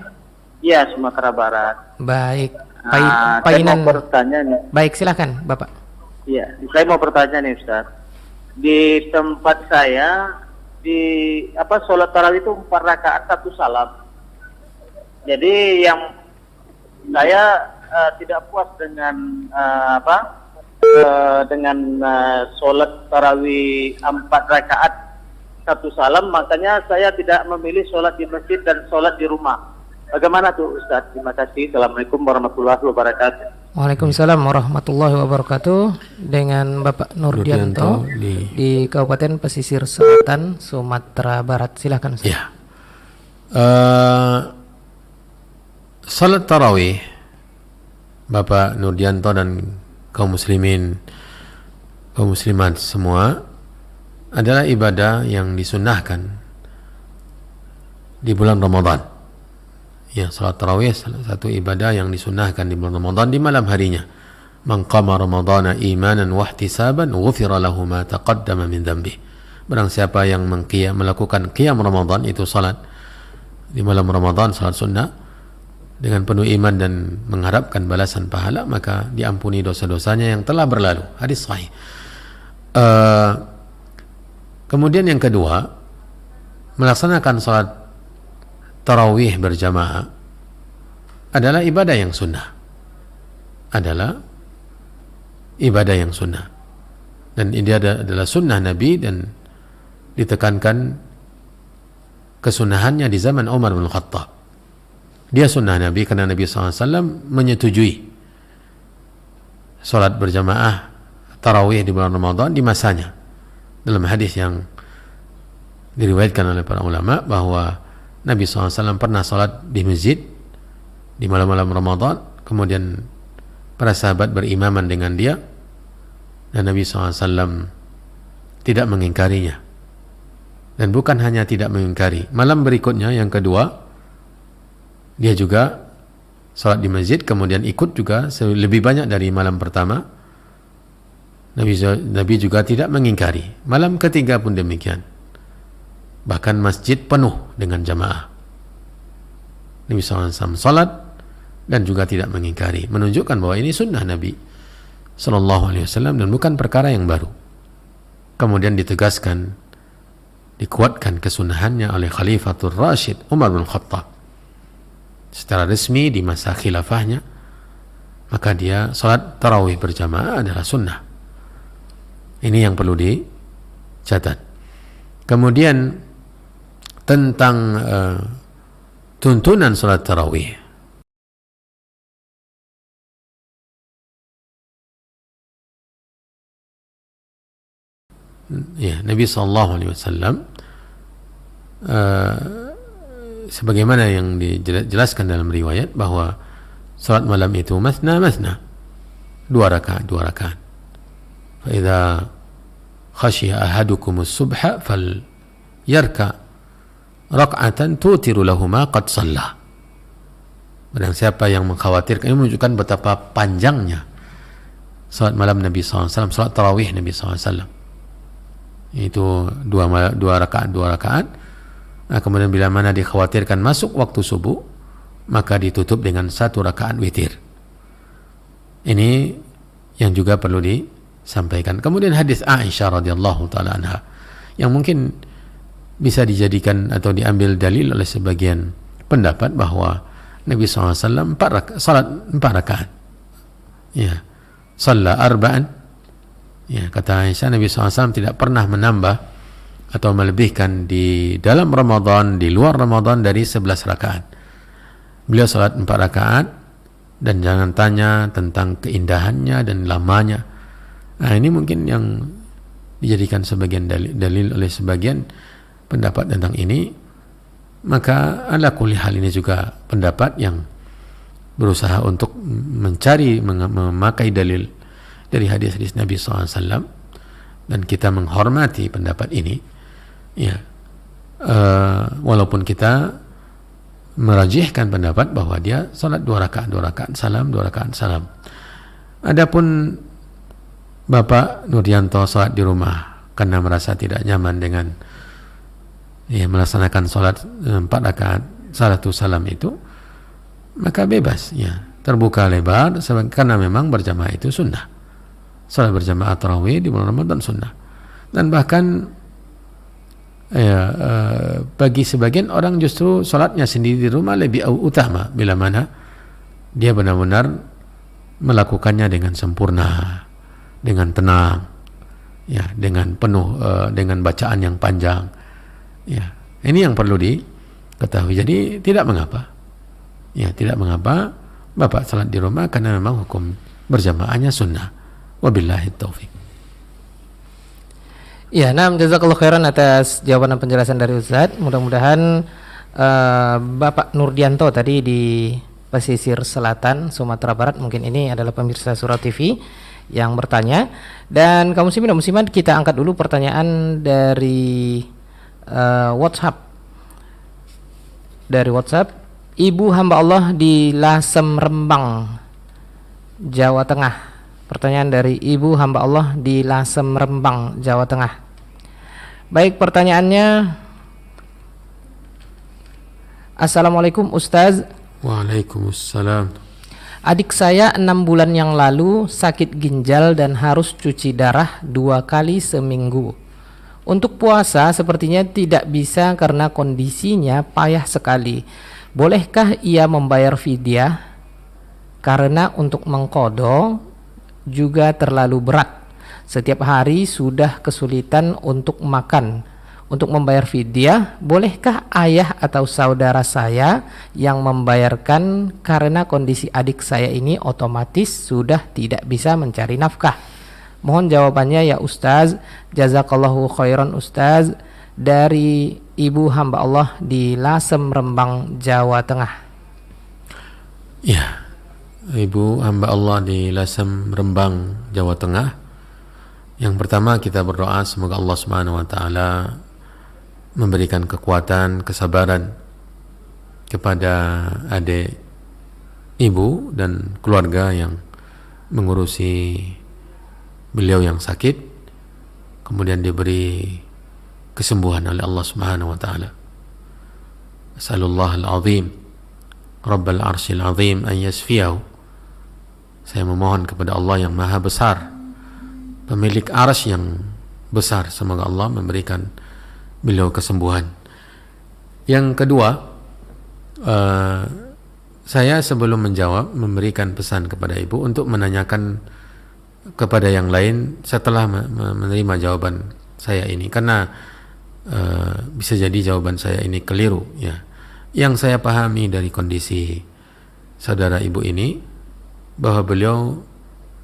Iya, Sumatera Barat. Baik. Saya mau bertanya nih. Baik, silakan Bapak. Iya, saya mau bertanya nih Ustaz. Di tempat saya sholat tarawih itu 4 rakaat 1 salam. Jadi yang saya tidak puas dengan sholat tarawih 4 rakaat 1 salam, makanya saya tidak memilih sholat di masjid dan sholat di rumah. Bagaimana tuh Ustaz? Terima kasih. Assalamualaikum warahmatullahi wabarakatuh. Waalaikumsalam warahmatullahi wabarakatuh. Dengan Bapak Nurdianto di Kabupaten Pesisir Selatan, Sumatera Barat. Silakan Ustaz. Ya. Salat tarawih Bapak Nurdianto dan kaum muslimin, kaum muslimat semua adalah ibadah yang disunnahkan di bulan Ramadan. Ya, salat tarawih salah satu ibadah yang disunnahkan di bulan Ramadan di malam harinya. Man qama ramadhana imanan wa ihtisaban ghufira lahu ma taqaddama min dhanbi. Barang siapa yang melakukan qiyam Ramadan, itu salat di malam Ramadan, salat sunnah, dengan penuh iman dan mengharapkan balasan pahala, maka diampuni dosa-dosanya yang telah berlalu. Hadis sahih. Kemudian yang kedua, melaksanakan salat tarawih berjamaah adalah ibadah yang sunnah. Adalah ibadah yang sunnah. Dan ini adalah sunnah Nabi, dan ditekankan kesunahannya di zaman Umar bin Khattab. Dia sunnah Nabi karena Nabi SAW menyetujui salat berjamaah tarawih di bulan Ramadan di masanya. Dalam hadis yang diriwayatkan oleh para ulama bahwa Nabi SAW pernah salat di masjid di malam-malam Ramadan, kemudian para sahabat berimaman dengan dia, dan Nabi SAW tidak mengingkarinya. Dan bukan hanya tidak mengingkari, malam berikutnya yang kedua dia juga salat di masjid, kemudian ikut juga lebih banyak dari malam pertama. Nabi juga tidak mengingkari. Malam ketiga pun demikian. Bahkan masjid penuh dengan jamaah. Nabi SAW salat dan juga tidak mengingkari, menunjukkan bahwa ini sunnah Nabi SAW dan bukan perkara yang baru. Kemudian ditegaskan, dikuatkan kesunahannya oleh Khalifatul Rashid Umar bin Khattab secara resmi di masa khilafahnya. Maka dia salat tarawih berjamaah adalah sunnah. Ini yang perlu dicatat. Kemudian tentang tuntunan salat tarawih, ya, Nabi SAW sebagaimana yang dijelaskan dalam riwayat bahwa salat malam itu masna, 2 rakaat. Fa idza khashiya ahadukumus subha fal yarka rak'atan tutiru lahu ma qad shalla. Barang siapa yang mengkhawatirkan, ini menunjukkan betapa panjangnya salat malam Nabi SAW, salat tarawih Nabi SAW. Itu 2 rakaat. Nah, kemudian bila mana dikhawatirkan masuk waktu subuh, maka ditutup dengan 1 rakaat witir. Ini yang juga perlu disampaikan. Kemudian hadis Aisyah radhiyallahu taala anha yang mungkin bisa dijadikan atau diambil dalil oleh sebagian pendapat bahwa Nabi SAW salat 4 rakaat. Ya, shalla arba'an. Ya, kata Aisyah, Nabi SAW tidak pernah menambah atau melebihkan di dalam Ramadan, di luar Ramadan dari 11 rakaat. Beliau salat 4 rakaat, dan jangan tanya tentang keindahannya dan lamanya. Nah, ini mungkin yang dijadikan sebagian dalil oleh sebagian pendapat tentang ini. Maka ala kulli hal ini juga pendapat yang berusaha untuk mencari, memakai dalil dari hadis-hadis Nabi SAW, dan kita menghormati pendapat ini. Ya, walaupun kita merajihkan pendapat bahwa dia salat 2 rakaat salam, 2 rakaat salam. Adapun Bapak Nurdianto salat di rumah karena merasa tidak nyaman dengan melaksanakan salat 4 rakaat 1 salam itu, maka bebas, ya, terbuka lebar, karena memang berjamaah itu sunnah. Salat berjamaah tarawih di bulan Ramadan sunnah. Dan bahkan bagi sebagian orang justru salatnya sendiri di rumah lebih utama bila mana dia benar-benar melakukannya dengan sempurna, dengan tenang, ya, dengan penuh dengan bacaan yang panjang. Ya, ini yang perlu diketahui. Jadi tidak mengapa. Ya, tidak mengapa Bapak salat di rumah karena memang hukum berjamaahnya sunnah. Wabillahi taufik. Ya, jazakallahu khairan atas jawaban dan penjelasan dari Ustaz. Mudah-mudahan Bapak Nurdianto tadi di pesisir selatan Sumatera Barat, mungkin ini adalah pemirsa Surau TV yang bertanya. Dan kaum muslimin dan muslimat, kita angkat dulu pertanyaan dari WhatsApp. Dari WhatsApp, Ibu hamba Allah di Lasem Rembang, Jawa Tengah. Pertanyaan dari Ibu hamba Allah di Lasem Rembang, Jawa Tengah. Baik, pertanyaannya. Assalamualaikum Ustaz. Waalaikumsalam. Adik saya 6 bulan yang lalu sakit ginjal dan harus cuci darah 2 kali seminggu. Untuk puasa sepertinya tidak bisa karena kondisinya payah sekali. Bolehkah ia membayar fidyah? Karena untuk mengqadha juga terlalu berat. Setiap hari sudah kesulitan untuk makan. Untuk membayar fidyah, bolehkah ayah atau saudara saya yang membayarkan karena kondisi adik saya ini otomatis sudah tidak bisa mencari nafkah? Mohon jawabannya ya Ustaz. Jazakallahu khairan Ustaz. Dari Ibu hamba Allah di Lasem Rembang, Jawa Tengah. Ya, Ibu hamba Allah di Lasem Rembang, Jawa Tengah. Yang pertama kita berdoa semoga Allah Subhanahu wa taala memberikan kekuatan, kesabaran kepada adik ibu dan keluarga yang mengurusi beliau yang sakit, kemudian diberi kesembuhan oleh Allah Subhanahu wa taala. Asallallahu al-azim Rabbal arsyil azim an yasfiyahu. Saya memohon kepada Allah yang maha besar, pemilik arsy yang besar, semoga Allah memberikan beliau kesembuhan. Yang kedua, saya sebelum menjawab memberikan pesan kepada ibu untuk menanyakan kepada yang lain setelah menerima jawaban saya ini, karena bisa jadi jawaban saya ini keliru, ya. Yang saya pahami dari kondisi saudara ibu ini bahwa beliau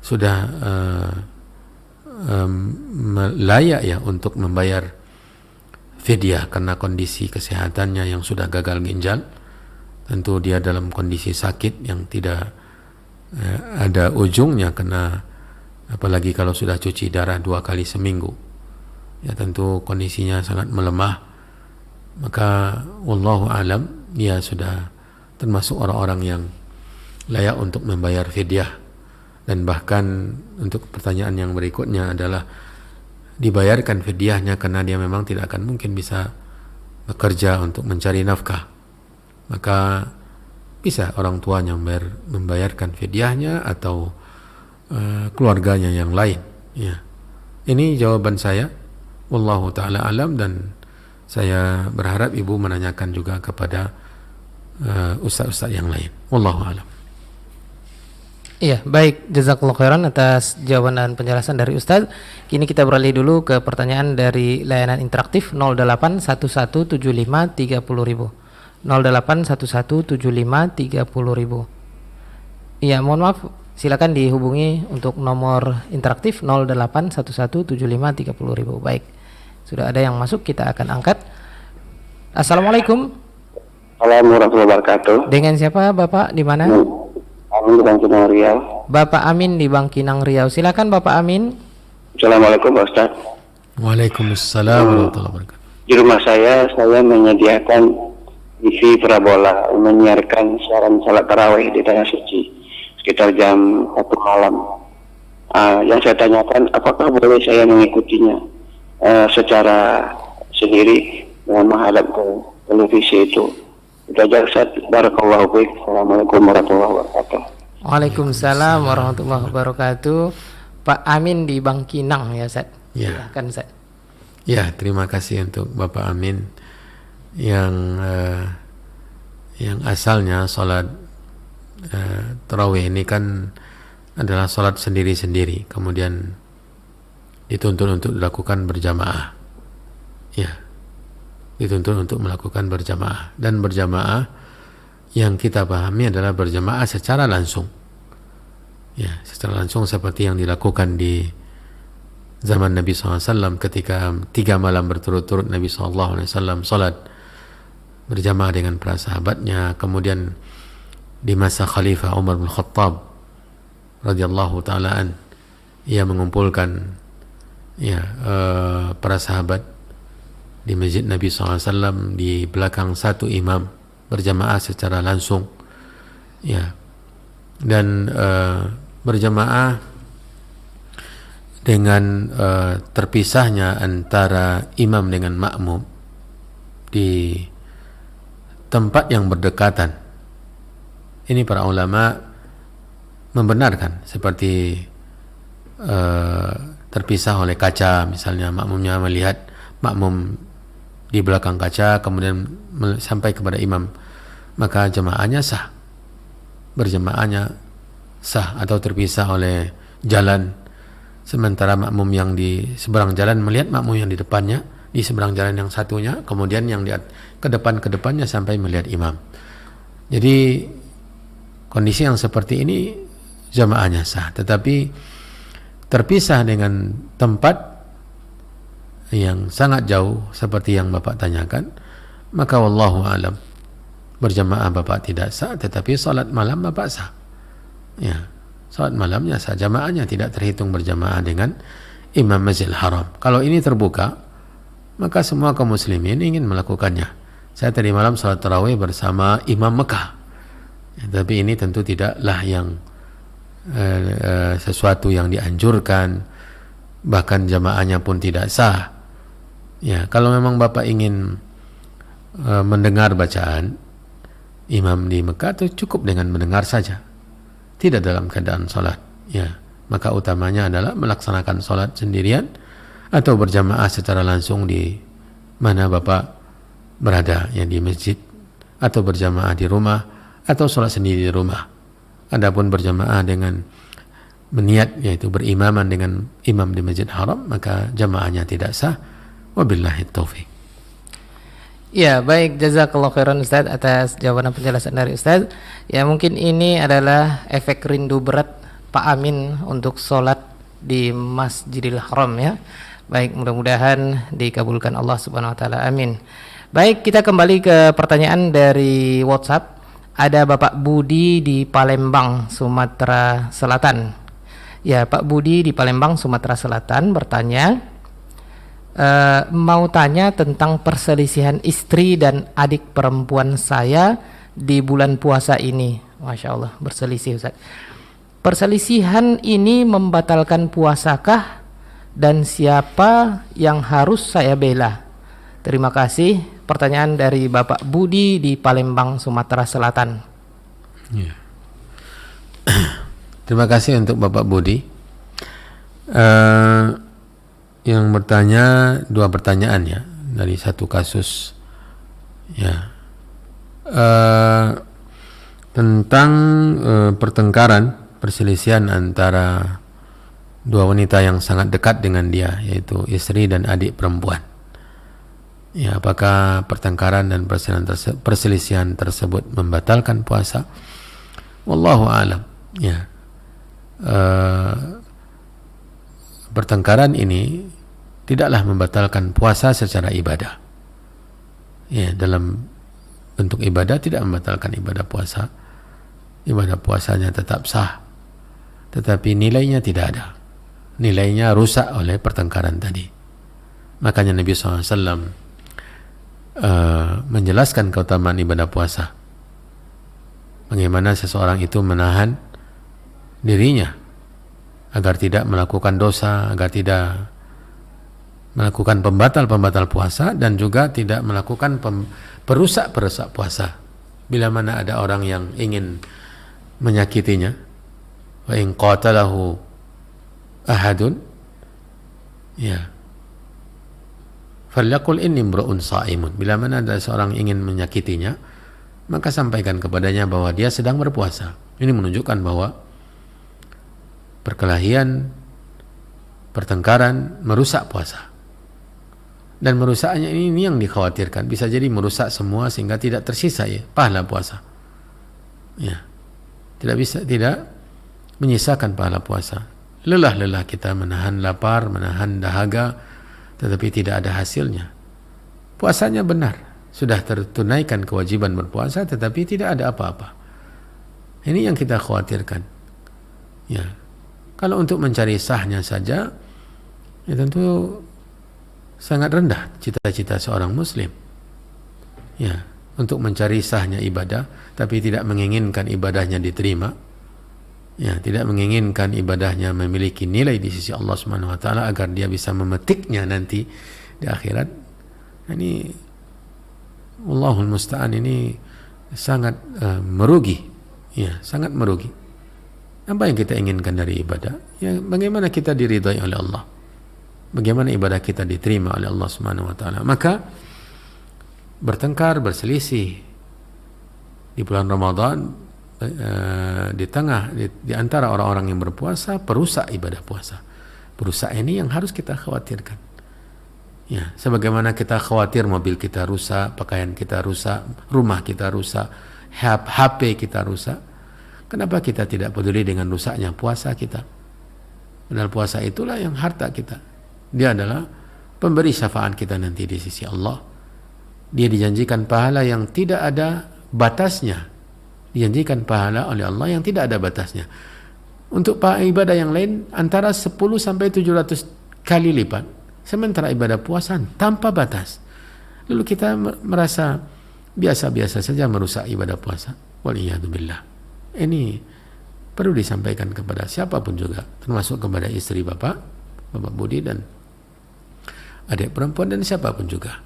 sudah layak ya untuk membayar fidyah karena kondisi kesehatannya yang sudah gagal ginjal. Tentu dia dalam kondisi sakit yang tidak ada ujungnya, karena apalagi kalau sudah cuci darah 2 kali seminggu, ya tentu kondisinya sangat melemah. Maka wallahu alam, dia sudah termasuk orang-orang yang layak untuk membayar fidyah. Dan bahkan untuk pertanyaan yang berikutnya adalah dibayarkan fidyahnya karena dia memang tidak akan mungkin bisa bekerja untuk mencari nafkah, maka bisa orang tuanya membayarkan fidyahnya atau keluarganya yang lain, ya. Ini jawaban saya, wallahu taala alam, dan saya berharap ibu menanyakan juga kepada ustaz-ustaz yang lain, wallahu alam. Iya, baik, jazakallahu khairan atas jawaban dan penjelasan dari Ustaz. Kini kita beralih dulu ke pertanyaan dari layanan interaktif 08117530.000. 08117530.000. Iya, mohon maaf, silakan dihubungi untuk nomor interaktif 08117530.000. Baik, sudah ada yang masuk, kita akan angkat. Assalamualaikum. Assalamualaikum warahmatullahi wabarakatuh. Dengan siapa Bapak, di mana? Amin di Bangkinang Riau. Bapak Amin di Bangkinang Riau. Silakan Bapak Amin. Assalamualaikum Pak Ustaz. Waalaikumsalam warahmatullahi wabarakatuh. Di rumah saya menyediakan TV parabola menyiarkan siaran salat tarawih di Tanah Suci sekitar jam 1 malam. Yang saya tanyakan, apakah boleh saya mengikutinya secara sendiri dengan menghadap ke televisi itu? Itu aja Ustaz. Barakallahu fiik. Assalamualaikum warahmatullahi wabarakatuh. Waalaikumsalam warahmatullahi wabarakatuh. Pak Amin di Bangkinang ya Ustaz. Ya. Kan Ustaz. Ya, terima kasih untuk Bapak Amin yang asalnya sholat tarawih ini kan adalah salat sendiri-sendiri, kemudian dituntut untuk dilakukan berjamaah. Ya, dituntut untuk melakukan berjamaah, dan berjamaah yang kita pahami adalah berjamaah secara langsung. Ya, secara langsung seperti yang dilakukan di zaman Nabi SAW ketika 3 malam berturut-turut Nabi SAW salat berjamaah dengan para sahabatnya. Kemudian di masa Khalifah Umar bin Khattab radhiyallahu taala an, ia mengumpulkan para sahabat di masjid Nabi SAW di belakang satu imam berjamaah secara langsung, ya, dan berjamaah dengan terpisahnya antara imam dengan makmum di tempat yang berdekatan. Ini para ulama membenarkan, seperti terpisah oleh kaca, misalnya makmumnya melihat makmum di belakang kaca kemudian sampai kepada imam, maka jamaahnya sah, berjamaahnya sah. Atau terpisah oleh jalan, sementara makmum yang di seberang jalan melihat makmum yang di depannya di seberang jalan yang satunya, kemudian yang di kedepannya sampai melihat imam. Jadi kondisi yang seperti ini jamaahnya sah, tetapi terpisah dengan tempat yang sangat jauh seperti yang Bapak tanyakan, maka wallahu alam berjamaah Bapak tidak sah, tetapi salat malam Bapak sah. Ya, salat malamnya sah, jamaahnya tidak terhitung berjamaah dengan imam Masjidil Haram. Kalau ini terbuka, maka semua kaum muslimin ingin melakukannya. Saya tadi malam salat tarawih bersama imam Mekah, ya, tapi ini tentu tidaklah yang sesuatu yang dianjurkan, bahkan jamaahnya pun tidak sah. Ya, kalau memang Bapak ingin mendengar bacaan imam di Mekah, itu cukup dengan mendengar saja, tidak dalam keadaan salat. Ya, maka utamanya adalah melaksanakan salat sendirian atau berjamaah secara langsung di mana Bapak berada, ya, di masjid, atau berjamaah di rumah, atau salat sendiri di rumah. Adapun berjamaah dengan meniat, yaitu berimaman dengan imam di Masjid Haram, maka jamaahnya tidak sah. Wabillahi taufiq. Ya, baik, jazakallahu khairan Ustaz atas jawaban dan penjelasan dari Ustaz. Ya, mungkin ini adalah efek rindu berat Pak Amin untuk sholat di Masjidil Haram, ya. Baik, mudah-mudahan dikabulkan Allah Subhanahu wa taala. Amin. Baik, kita kembali ke pertanyaan dari WhatsApp. Ada Bapak Budi di Palembang, Sumatera Selatan. Ya, Pak Budi di Palembang, Sumatera Selatan bertanya, mau tanya tentang perselisihan istri dan adik perempuan saya di bulan puasa ini. Masya Allah, berselisih Ustaz. Perselisihan ini membatalkan puasakah, dan siapa yang harus saya bela? Terima kasih. Pertanyaan dari Bapak Budi di Palembang, Sumatera Selatan. Ya. Terima kasih untuk Bapak Budi. Yang bertanya dua pertanyaan, ya, dari satu kasus, ya, tentang pertengkaran, perselisihan antara dua wanita yang sangat dekat dengan dia, yaitu istri dan adik perempuan. Ya, apakah pertengkaran dan perselisihan tersebut membatalkan puasa? Wallahu a'lam. Ya, pertengkaran ini tidaklah membatalkan puasa secara ibadah. Ya, dalam bentuk ibadah tidak membatalkan ibadah puasa. Ibadah puasanya tetap sah, tetapi nilainya tidak ada. Nilainya rusak oleh pertengkaran tadi. Makanya Nabi SAW menjelaskan keutamaan ibadah puasa, bagaimana seseorang itu menahan dirinya agar tidak melakukan dosa, agar tidak melakukan pembatal-pembatal puasa, dan juga tidak melakukan perusak-perusak puasa. Bila mana ada orang yang ingin menyakitinya, wa in qatalahu ahadun, ya, falyaqul inni imru'un sha'imun. Bila mana ada seorang ingin menyakitinya, maka sampaikan kepadanya bahwa dia sedang berpuasa. Ini menunjukkan bahwa perkelahian, pertengkaran merusak puasa. Dan merusaknya ini yang dikhawatirkan, bisa jadi merusak semua sehingga tidak tersisa ya pahala puasa. Ya. Tidak menyisakan pahala puasa. Lelah-lelah kita menahan lapar, menahan dahaga, tetapi tidak ada hasilnya. Puasanya benar, sudah tertunaikan kewajiban berpuasa, tetapi tidak ada apa-apa. Ini yang kita khawatirkan. Ya. Kalau untuk mencari sahnya saja, ya tentu sangat rendah cita-cita seorang muslim. Ya, untuk mencari sahnya ibadah, tapi tidak menginginkan ibadahnya diterima. Ya, tidak menginginkan ibadahnya memiliki nilai di sisi Allah Subhanahu wa taala agar dia bisa memetiknya nanti di akhirat. Ini Allahul musta'an, ini sangat merugi. Ya, sangat merugi. Apa yang kita inginkan dari ibadah? Ya, bagaimana kita diridhai oleh Allah? Bagaimana ibadah kita diterima oleh Allah Subhanahu wa taala? Maka bertengkar, berselisih di bulan Ramadan, di antara orang-orang yang berpuasa, perusak ibadah puasa. Perusak ini yang harus kita khawatirkan. Ya, sebagaimana kita khawatir mobil kita rusak, pakaian kita rusak, rumah kita rusak, HP kita rusak. Kenapa kita tidak peduli dengan rusaknya puasa kita? Padahal puasa itulah yang harta kita. Dia adalah pemberi syafaat kita nanti di sisi Allah. Dia dijanjikan pahala yang tidak ada batasnya. Dijanjikan pahala oleh Allah yang tidak ada batasnya. Untuk ibadah yang lain antara 10 sampai 700 kali lipat. Sementara ibadah puasa tanpa batas. Lalu kita merasa biasa-biasa saja merusak ibadah puasa. Waliyadzubillah. Ini perlu disampaikan kepada siapapun juga, termasuk kepada istri Bapak Budi dan adik perempuan dan siapapun juga.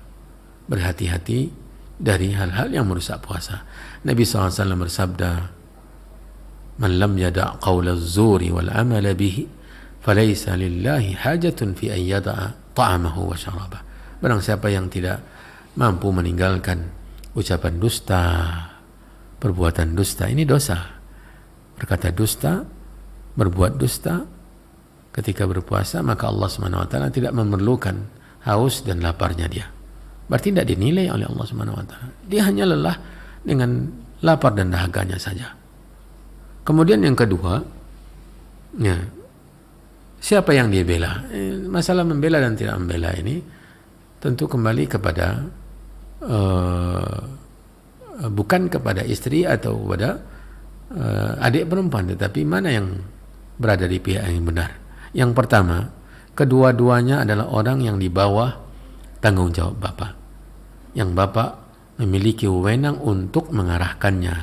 Berhati-hati dari hal-hal yang merusak puasa. Nabi SAW bersabda, "Man lam yada' qawla az-zuri wal amala bihi, falaysa lillahi hajatun fi an yada'a ta'amahu wa syarabah." Barang siapa yang tidak mampu meninggalkan ucapan dusta, perbuatan dusta, ini dosa. Berkata dusta, berbuat dusta ketika berpuasa, maka Allah SWT tidak memerlukan haus dan laparnya dia. Berarti tidak dinilai oleh Allah SWT. Dia hanya lelah dengan lapar dan dahaganya saja. Kemudian yang kedua, ya, siapa yang dia bela? Masalah membela dan tidak membela ini tentu kembali kepada bukan kepada istri atau kepada adik perempuan, tetapi mana yang berada di pihak yang benar. Yang pertama, kedua-duanya adalah orang yang di bawah tanggung jawab bapak, yang bapak memiliki wewenang untuk mengarahkannya,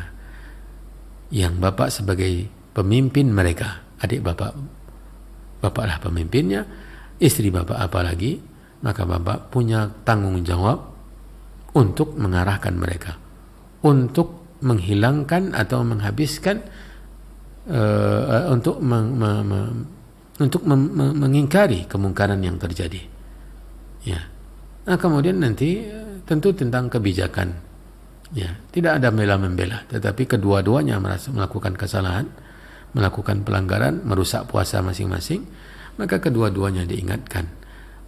yang bapak sebagai pemimpin mereka. Adik bapaklah pemimpinnya, istri bapak apalagi, maka bapak punya tanggung jawab untuk mengarahkan mereka, untuk menghilangkan atau menghabiskan, untuk mengingkari kemungkaran yang terjadi. Ya. Nah, kemudian nanti tentu tentang kebijakan. Ya, tidak ada bela-membela, tetapi kedua-duanya merasa melakukan kesalahan, melakukan pelanggaran, merusak puasa masing-masing, maka kedua-duanya diingatkan.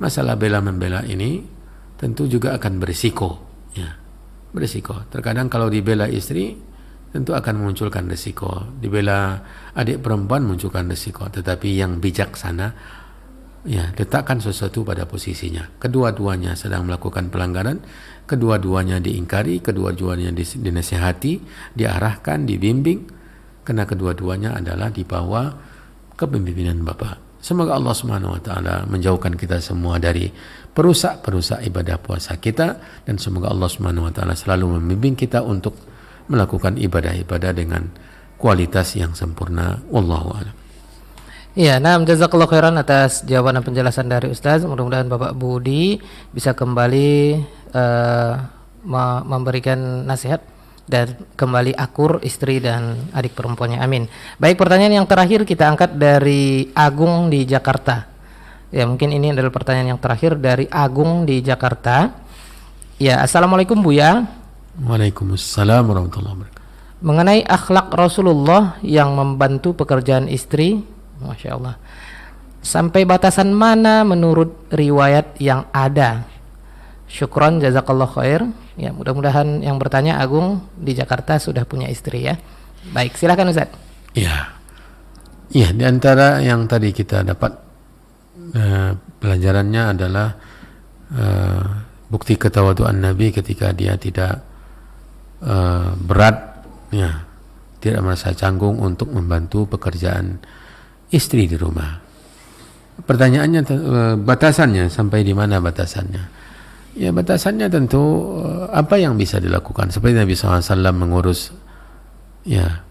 Masalah bela-membela ini tentu juga akan berisiko. Ya. Berisiko. Terkadang kalau dibela istri tentu akan memunculkan risiko, dibela adik perempuan munculkan risiko, tetapi yang bijaksana, ya, letakkan sesuatu pada posisinya. Kedua-duanya sedang melakukan pelanggaran, kedua-duanya diingkari, kedua-duanya dinasihati, diarahkan, dibimbing, karena kedua-duanya adalah di bawah kepemimpinan Bapak. Semoga Allah Subhanahu wa taala menjauhkan kita semua dari perusak-perusak ibadah puasa kita, dan semoga Allah Subhanahu wa taala selalu membimbing kita untuk melakukan ibadah-ibadah dengan kualitas yang sempurna. Wallahu a'lam. Iya, nah, jazakallahu khairan atas jawaban dan penjelasan dari Ustaz. Mudah-mudahan Bapak Budi bisa kembali memberikan nasihat dan kembali akur istri dan adik perempuannya. Amin. Baik, pertanyaan yang terakhir kita angkat dari Agung di Jakarta. Ya, mungkin ini adalah pertanyaan yang terakhir dari Agung di Jakarta. Ya, assalamualaikum Buya. Waalaikumsalam warahmatullahi wabarakatuh. Mengenai akhlak Rasulullah yang membantu pekerjaan istri, Masya Allah, sampai batasan mana menurut riwayat yang ada? Syukron, jazakallah khair. Ya, mudah-mudahan yang bertanya Agung di Jakarta sudah punya istri ya. Baik, silakan Ustaz. Ya, ya, di antara yang tadi kita dapat pelajarannya adalah bukti ketawaduan Nabi ketika dia tidak berat, ya, tidak merasa canggung untuk membantu pekerjaan istri di rumah. Pertanyaannya batasannya, sampai di mana batasannya? Ya, batasannya tentu apa yang bisa dilakukan. Seperti Nabi SAW mengurus ya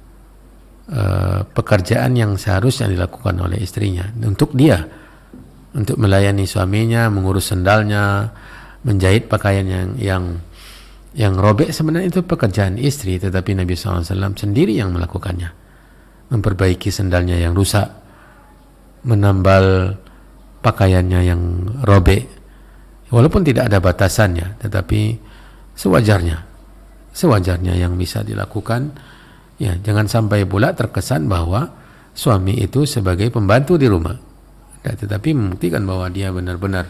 pekerjaan yang seharusnya dilakukan oleh istrinya untuk dia, untuk melayani suaminya, mengurus sendalnya, menjahit pakaian yang robek. Sebenarnya itu pekerjaan istri, tetapi Nabi SAW sendiri yang melakukannya, memperbaiki sendalnya yang rusak, menambal pakaiannya yang robek. Walaupun tidak ada batasannya, tetapi sewajarnya yang bisa dilakukan. Ya, jangan sampai pula terkesan bahwa suami itu sebagai pembantu di rumah, tetapi membuktikan bahwa dia benar-benar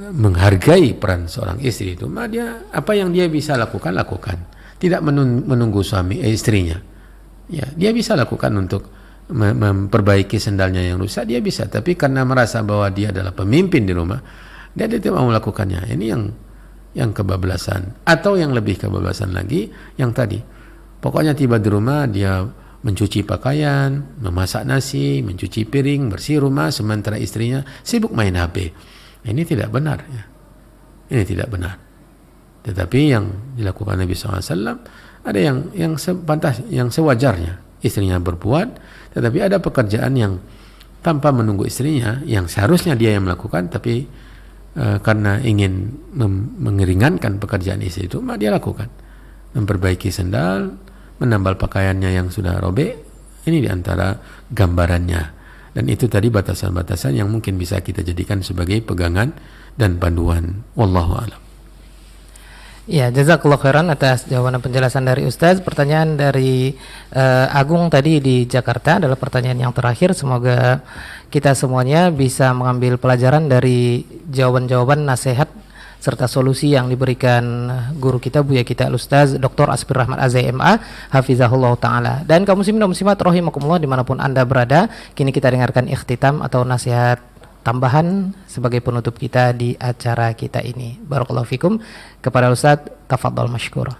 menghargai peran seorang istri itu. Maka dia, apa yang dia bisa lakukan, tidak menunggu istrinya. Ya, dia bisa lakukan untuk memperbaiki sendalnya yang rusak, dia bisa, tapi karena merasa bahwa dia adalah pemimpin di rumah, dia tidak mau melakukannya. Ini yang kebablasan. Atau yang lebih kebablasan lagi, yang tadi, pokoknya tiba di rumah dia mencuci pakaian, memasak nasi, mencuci piring, bersih rumah, sementara istrinya sibuk main HP. Ini tidak benar, ya. Ini tidak benar. Tetapi yang dilakukan Nabi SAW ada yang sewajarnya istrinya berbuat, tetapi ada pekerjaan yang tanpa menunggu istrinya, yang seharusnya dia yang melakukan, tapi karena ingin mengeringankan pekerjaan istri itu, maka dia lakukan. Memperbaiki sendal, menambal pakaiannya yang sudah robek. Ini diantara gambarannya. Dan itu tadi batasan-batasan yang mungkin bisa kita jadikan sebagai pegangan dan panduan. Wallahu a'lam. Ya, jazakallahu khairan atas jawaban dan penjelasan dari Ustaz. Pertanyaan dari Agung tadi di Jakarta adalah pertanyaan yang terakhir. Semoga kita semuanya bisa mengambil pelajaran dari jawaban-jawaban nasihat serta solusi yang diberikan guru kita, Buya kita Ustaz Dr. Asfir Rahmat AZMA hafizahullah ta'ala. Dan kaum muslimin dan muslimat rahimakumullah dimanapun Anda berada, kini kita dengarkan ikhtitam atau nasihat tambahan sebagai penutup kita di acara kita ini. Barakallahu fikum. Kepada Ustaz, tafadhol masykur.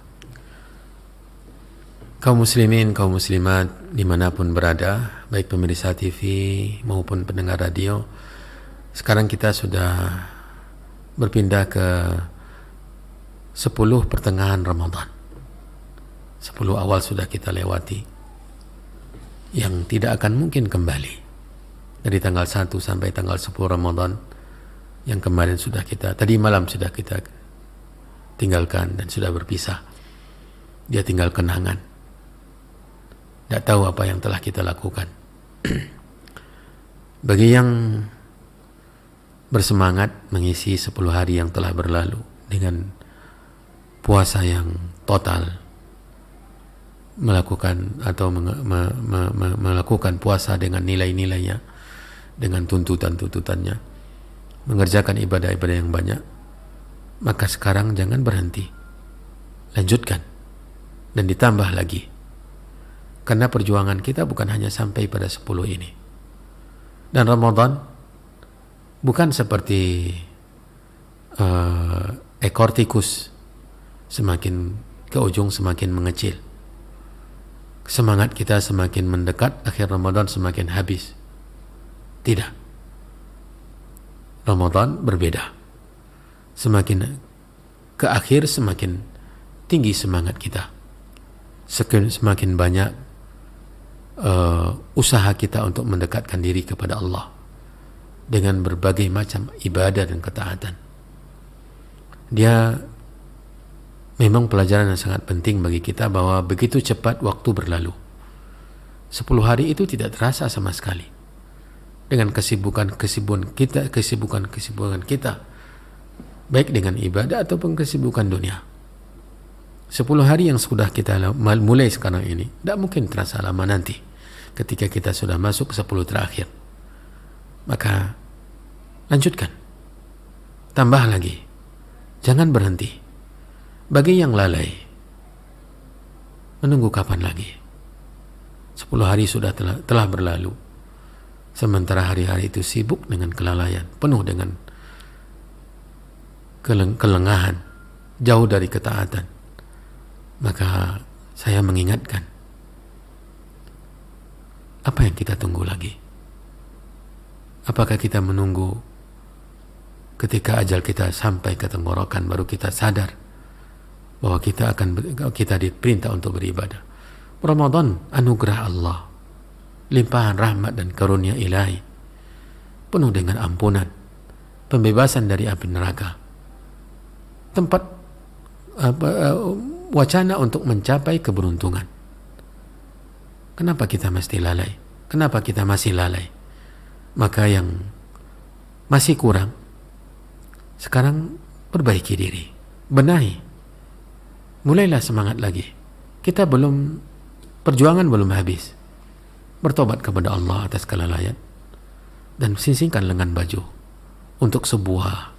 Kaum muslimin, kaum muslimat dimanapun berada, baik pemirsa TV maupun pendengar radio, sekarang kita sudah berpindah ke 10 pertengahan Ramadan. 10 awal sudah kita lewati, yang tidak akan mungkin kembali. Dari tanggal 1 sampai tanggal 10 Ramadan yang kemarin tadi malam sudah kita tinggalkan dan sudah berpisah. Dia tinggal kenangan. Tidak tahu apa yang telah kita lakukan. Bagi yang bersemangat mengisi 10 hari yang telah berlalu dengan puasa yang total, melakukan atau melakukan puasa dengan nilai-nilainya, dengan tuntutan-tuntutannya, mengerjakan ibadah-ibadah yang banyak, maka sekarang jangan berhenti, lanjutkan dan ditambah lagi, karena perjuangan kita bukan hanya sampai pada 10 ini. Dan Ramadan bukan seperti ekor tikus, semakin ke ujung semakin mengecil. Semangat kita semakin mendekat, akhir Ramadan semakin habis. Tidak. Ramadan berbeda. Semakin ke akhir semakin tinggi semangat kita. Semakin banyak usaha kita untuk mendekatkan diri kepada Allah dengan berbagai macam ibadah dan ketaatan. Dia memang pelajaran yang sangat penting bagi kita, bahwa begitu cepat waktu berlalu. 10 hari itu tidak terasa sama sekali. Dengan kesibukan kita, baik dengan ibadah ataupun kesibukan dunia. 10 hari yang sudah kita mulai sekarang ini tidak mungkin terasa lama nanti ketika kita sudah masuk ke 10 terakhir. Maka lanjutkan, tambah lagi, jangan berhenti. Bagi yang lalai, menunggu kapan lagi? 10 hari sudah telah berlalu, sementara hari-hari itu sibuk dengan kelalaian, penuh dengan kelengahan, jauh dari ketaatan. Maka saya mengingatkan, apa yang kita tunggu lagi? Apakah kita menunggu ketika ajal kita sampai ke tenggorokan baru kita sadar bahwa kita diperintah untuk beribadah? Ramadan anugerah Allah, limpahan rahmat dan karunia ilahi, penuh dengan ampunan, pembebasan dari api neraka, tempat wacana untuk mencapai keberuntungan. Kenapa kita mesti lalai? Kenapa kita masih lalai? Maka yang masih kurang, sekarang perbaiki diri, benahi, mulailah semangat lagi. Perjuangan belum habis. Bertobat kepada Allah atas kelalaian dan sisihkan lengan baju untuk sebuah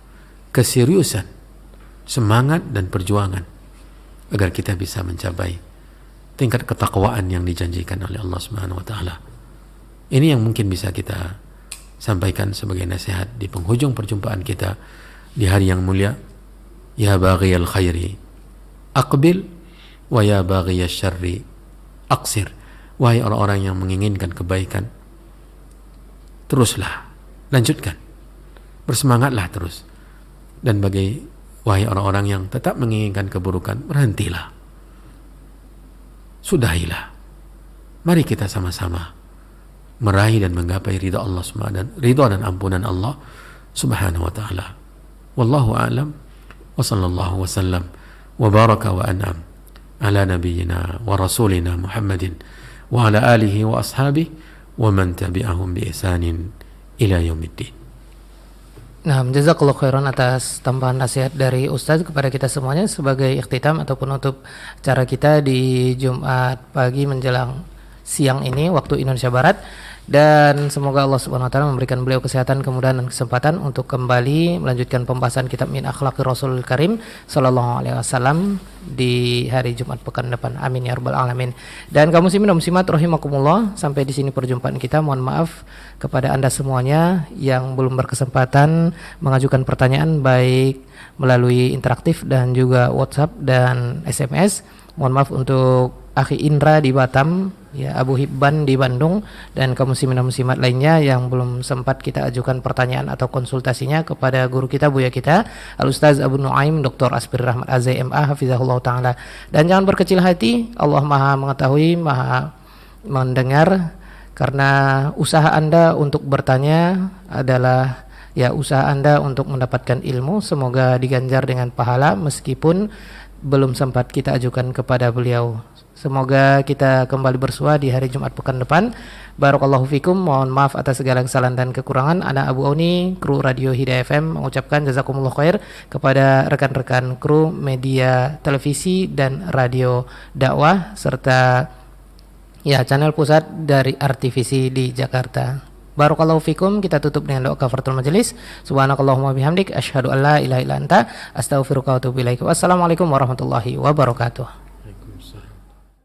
keseriusan, semangat dan perjuangan agar kita bisa mencapai tingkat ketakwaan yang dijanjikan oleh Allah Subhanahu wa taala. Ini yang mungkin bisa kita sampaikan sebagai nasihat di penghujung perjumpaan kita di hari yang mulia. Ya baghiyal khairi aqbil wa ya baghiyasy syarri aqsir. Wahai orang-orang yang menginginkan kebaikan, teruslah, lanjutkan, bersemangatlah terus. Dan wahai orang-orang yang tetap menginginkan keburukan, berhentilah, sudahilah. Mari kita sama-sama meraih dan menggapai ridha Allah Subhanahu, ridha dan ampunan Allah Subhanahu wa taala. Wallahu a'lam wa sallallahu wasallam wa baraka wa an'am ala nabiyyina wa rasulina Muhammadin wa ala alihi wa ashabihi wa man tabi'ahum bi ihsanin ila yaumiddin. Nah, jazakallahu khairan atas tambahan nasihat dari Ustadz kepada kita semuanya sebagai ikhtitam atau penutup acara kita di Jumat pagi menjelang siang ini waktu Indonesia Barat. Dan semoga Allah Subhanahu wa taala memberikan beliau kesehatan, kemudahan dan kesempatan untuk kembali melanjutkan pembahasan kitab Min Akhlaqir Rasulil Karim sallallahu alaihi wasallam di hari Jumat pekan depan. Amin ya rabbal alamin. Dan kaum muslimin dan muslimat rahimakumullah, sampai di sini perjumpaan kita. Mohon maaf kepada Anda semuanya yang belum berkesempatan mengajukan pertanyaan baik melalui interaktif dan juga WhatsApp dan SMS. Mohon maaf untuk Akhi Indra di Batam, ya, Abu Hibban di Bandung, dan kaum muslimin dan muslimat lainnya yang belum sempat kita ajukan pertanyaan atau konsultasinya kepada guru kita, buya kita Al-Ustaz Abu Nuaim Dr. Asbir Rahmat AZMA hafizahullah ta'ala. Dan jangan berkecil hati, Allah maha mengetahui, maha mendengar, karena usaha Anda untuk bertanya adalah usaha Anda untuk mendapatkan ilmu. Semoga diganjar dengan pahala meskipun belum sempat kita ajukan kepada beliau. Semoga kita kembali bersua di hari Jumat pekan depan. Barakallahu fikum. Mohon maaf atas segala kesalahan dan kekurangan. Ana Abu Auni, kru Radio Hidayah FM, mengucapkan jazakumullah khair kepada rekan-rekan kru media televisi dan radio dakwah serta channel pusat dari RTVC di Jakarta. Barakallahu fikum. Kita tutup dengan doa kafaratul majelis. Subhanakallahumma bihamdik asyhadu an la ilaha illa anta astaghfiruka wa atubu ilaik. Wassalamualaikum warahmatullahi wabarakatuh.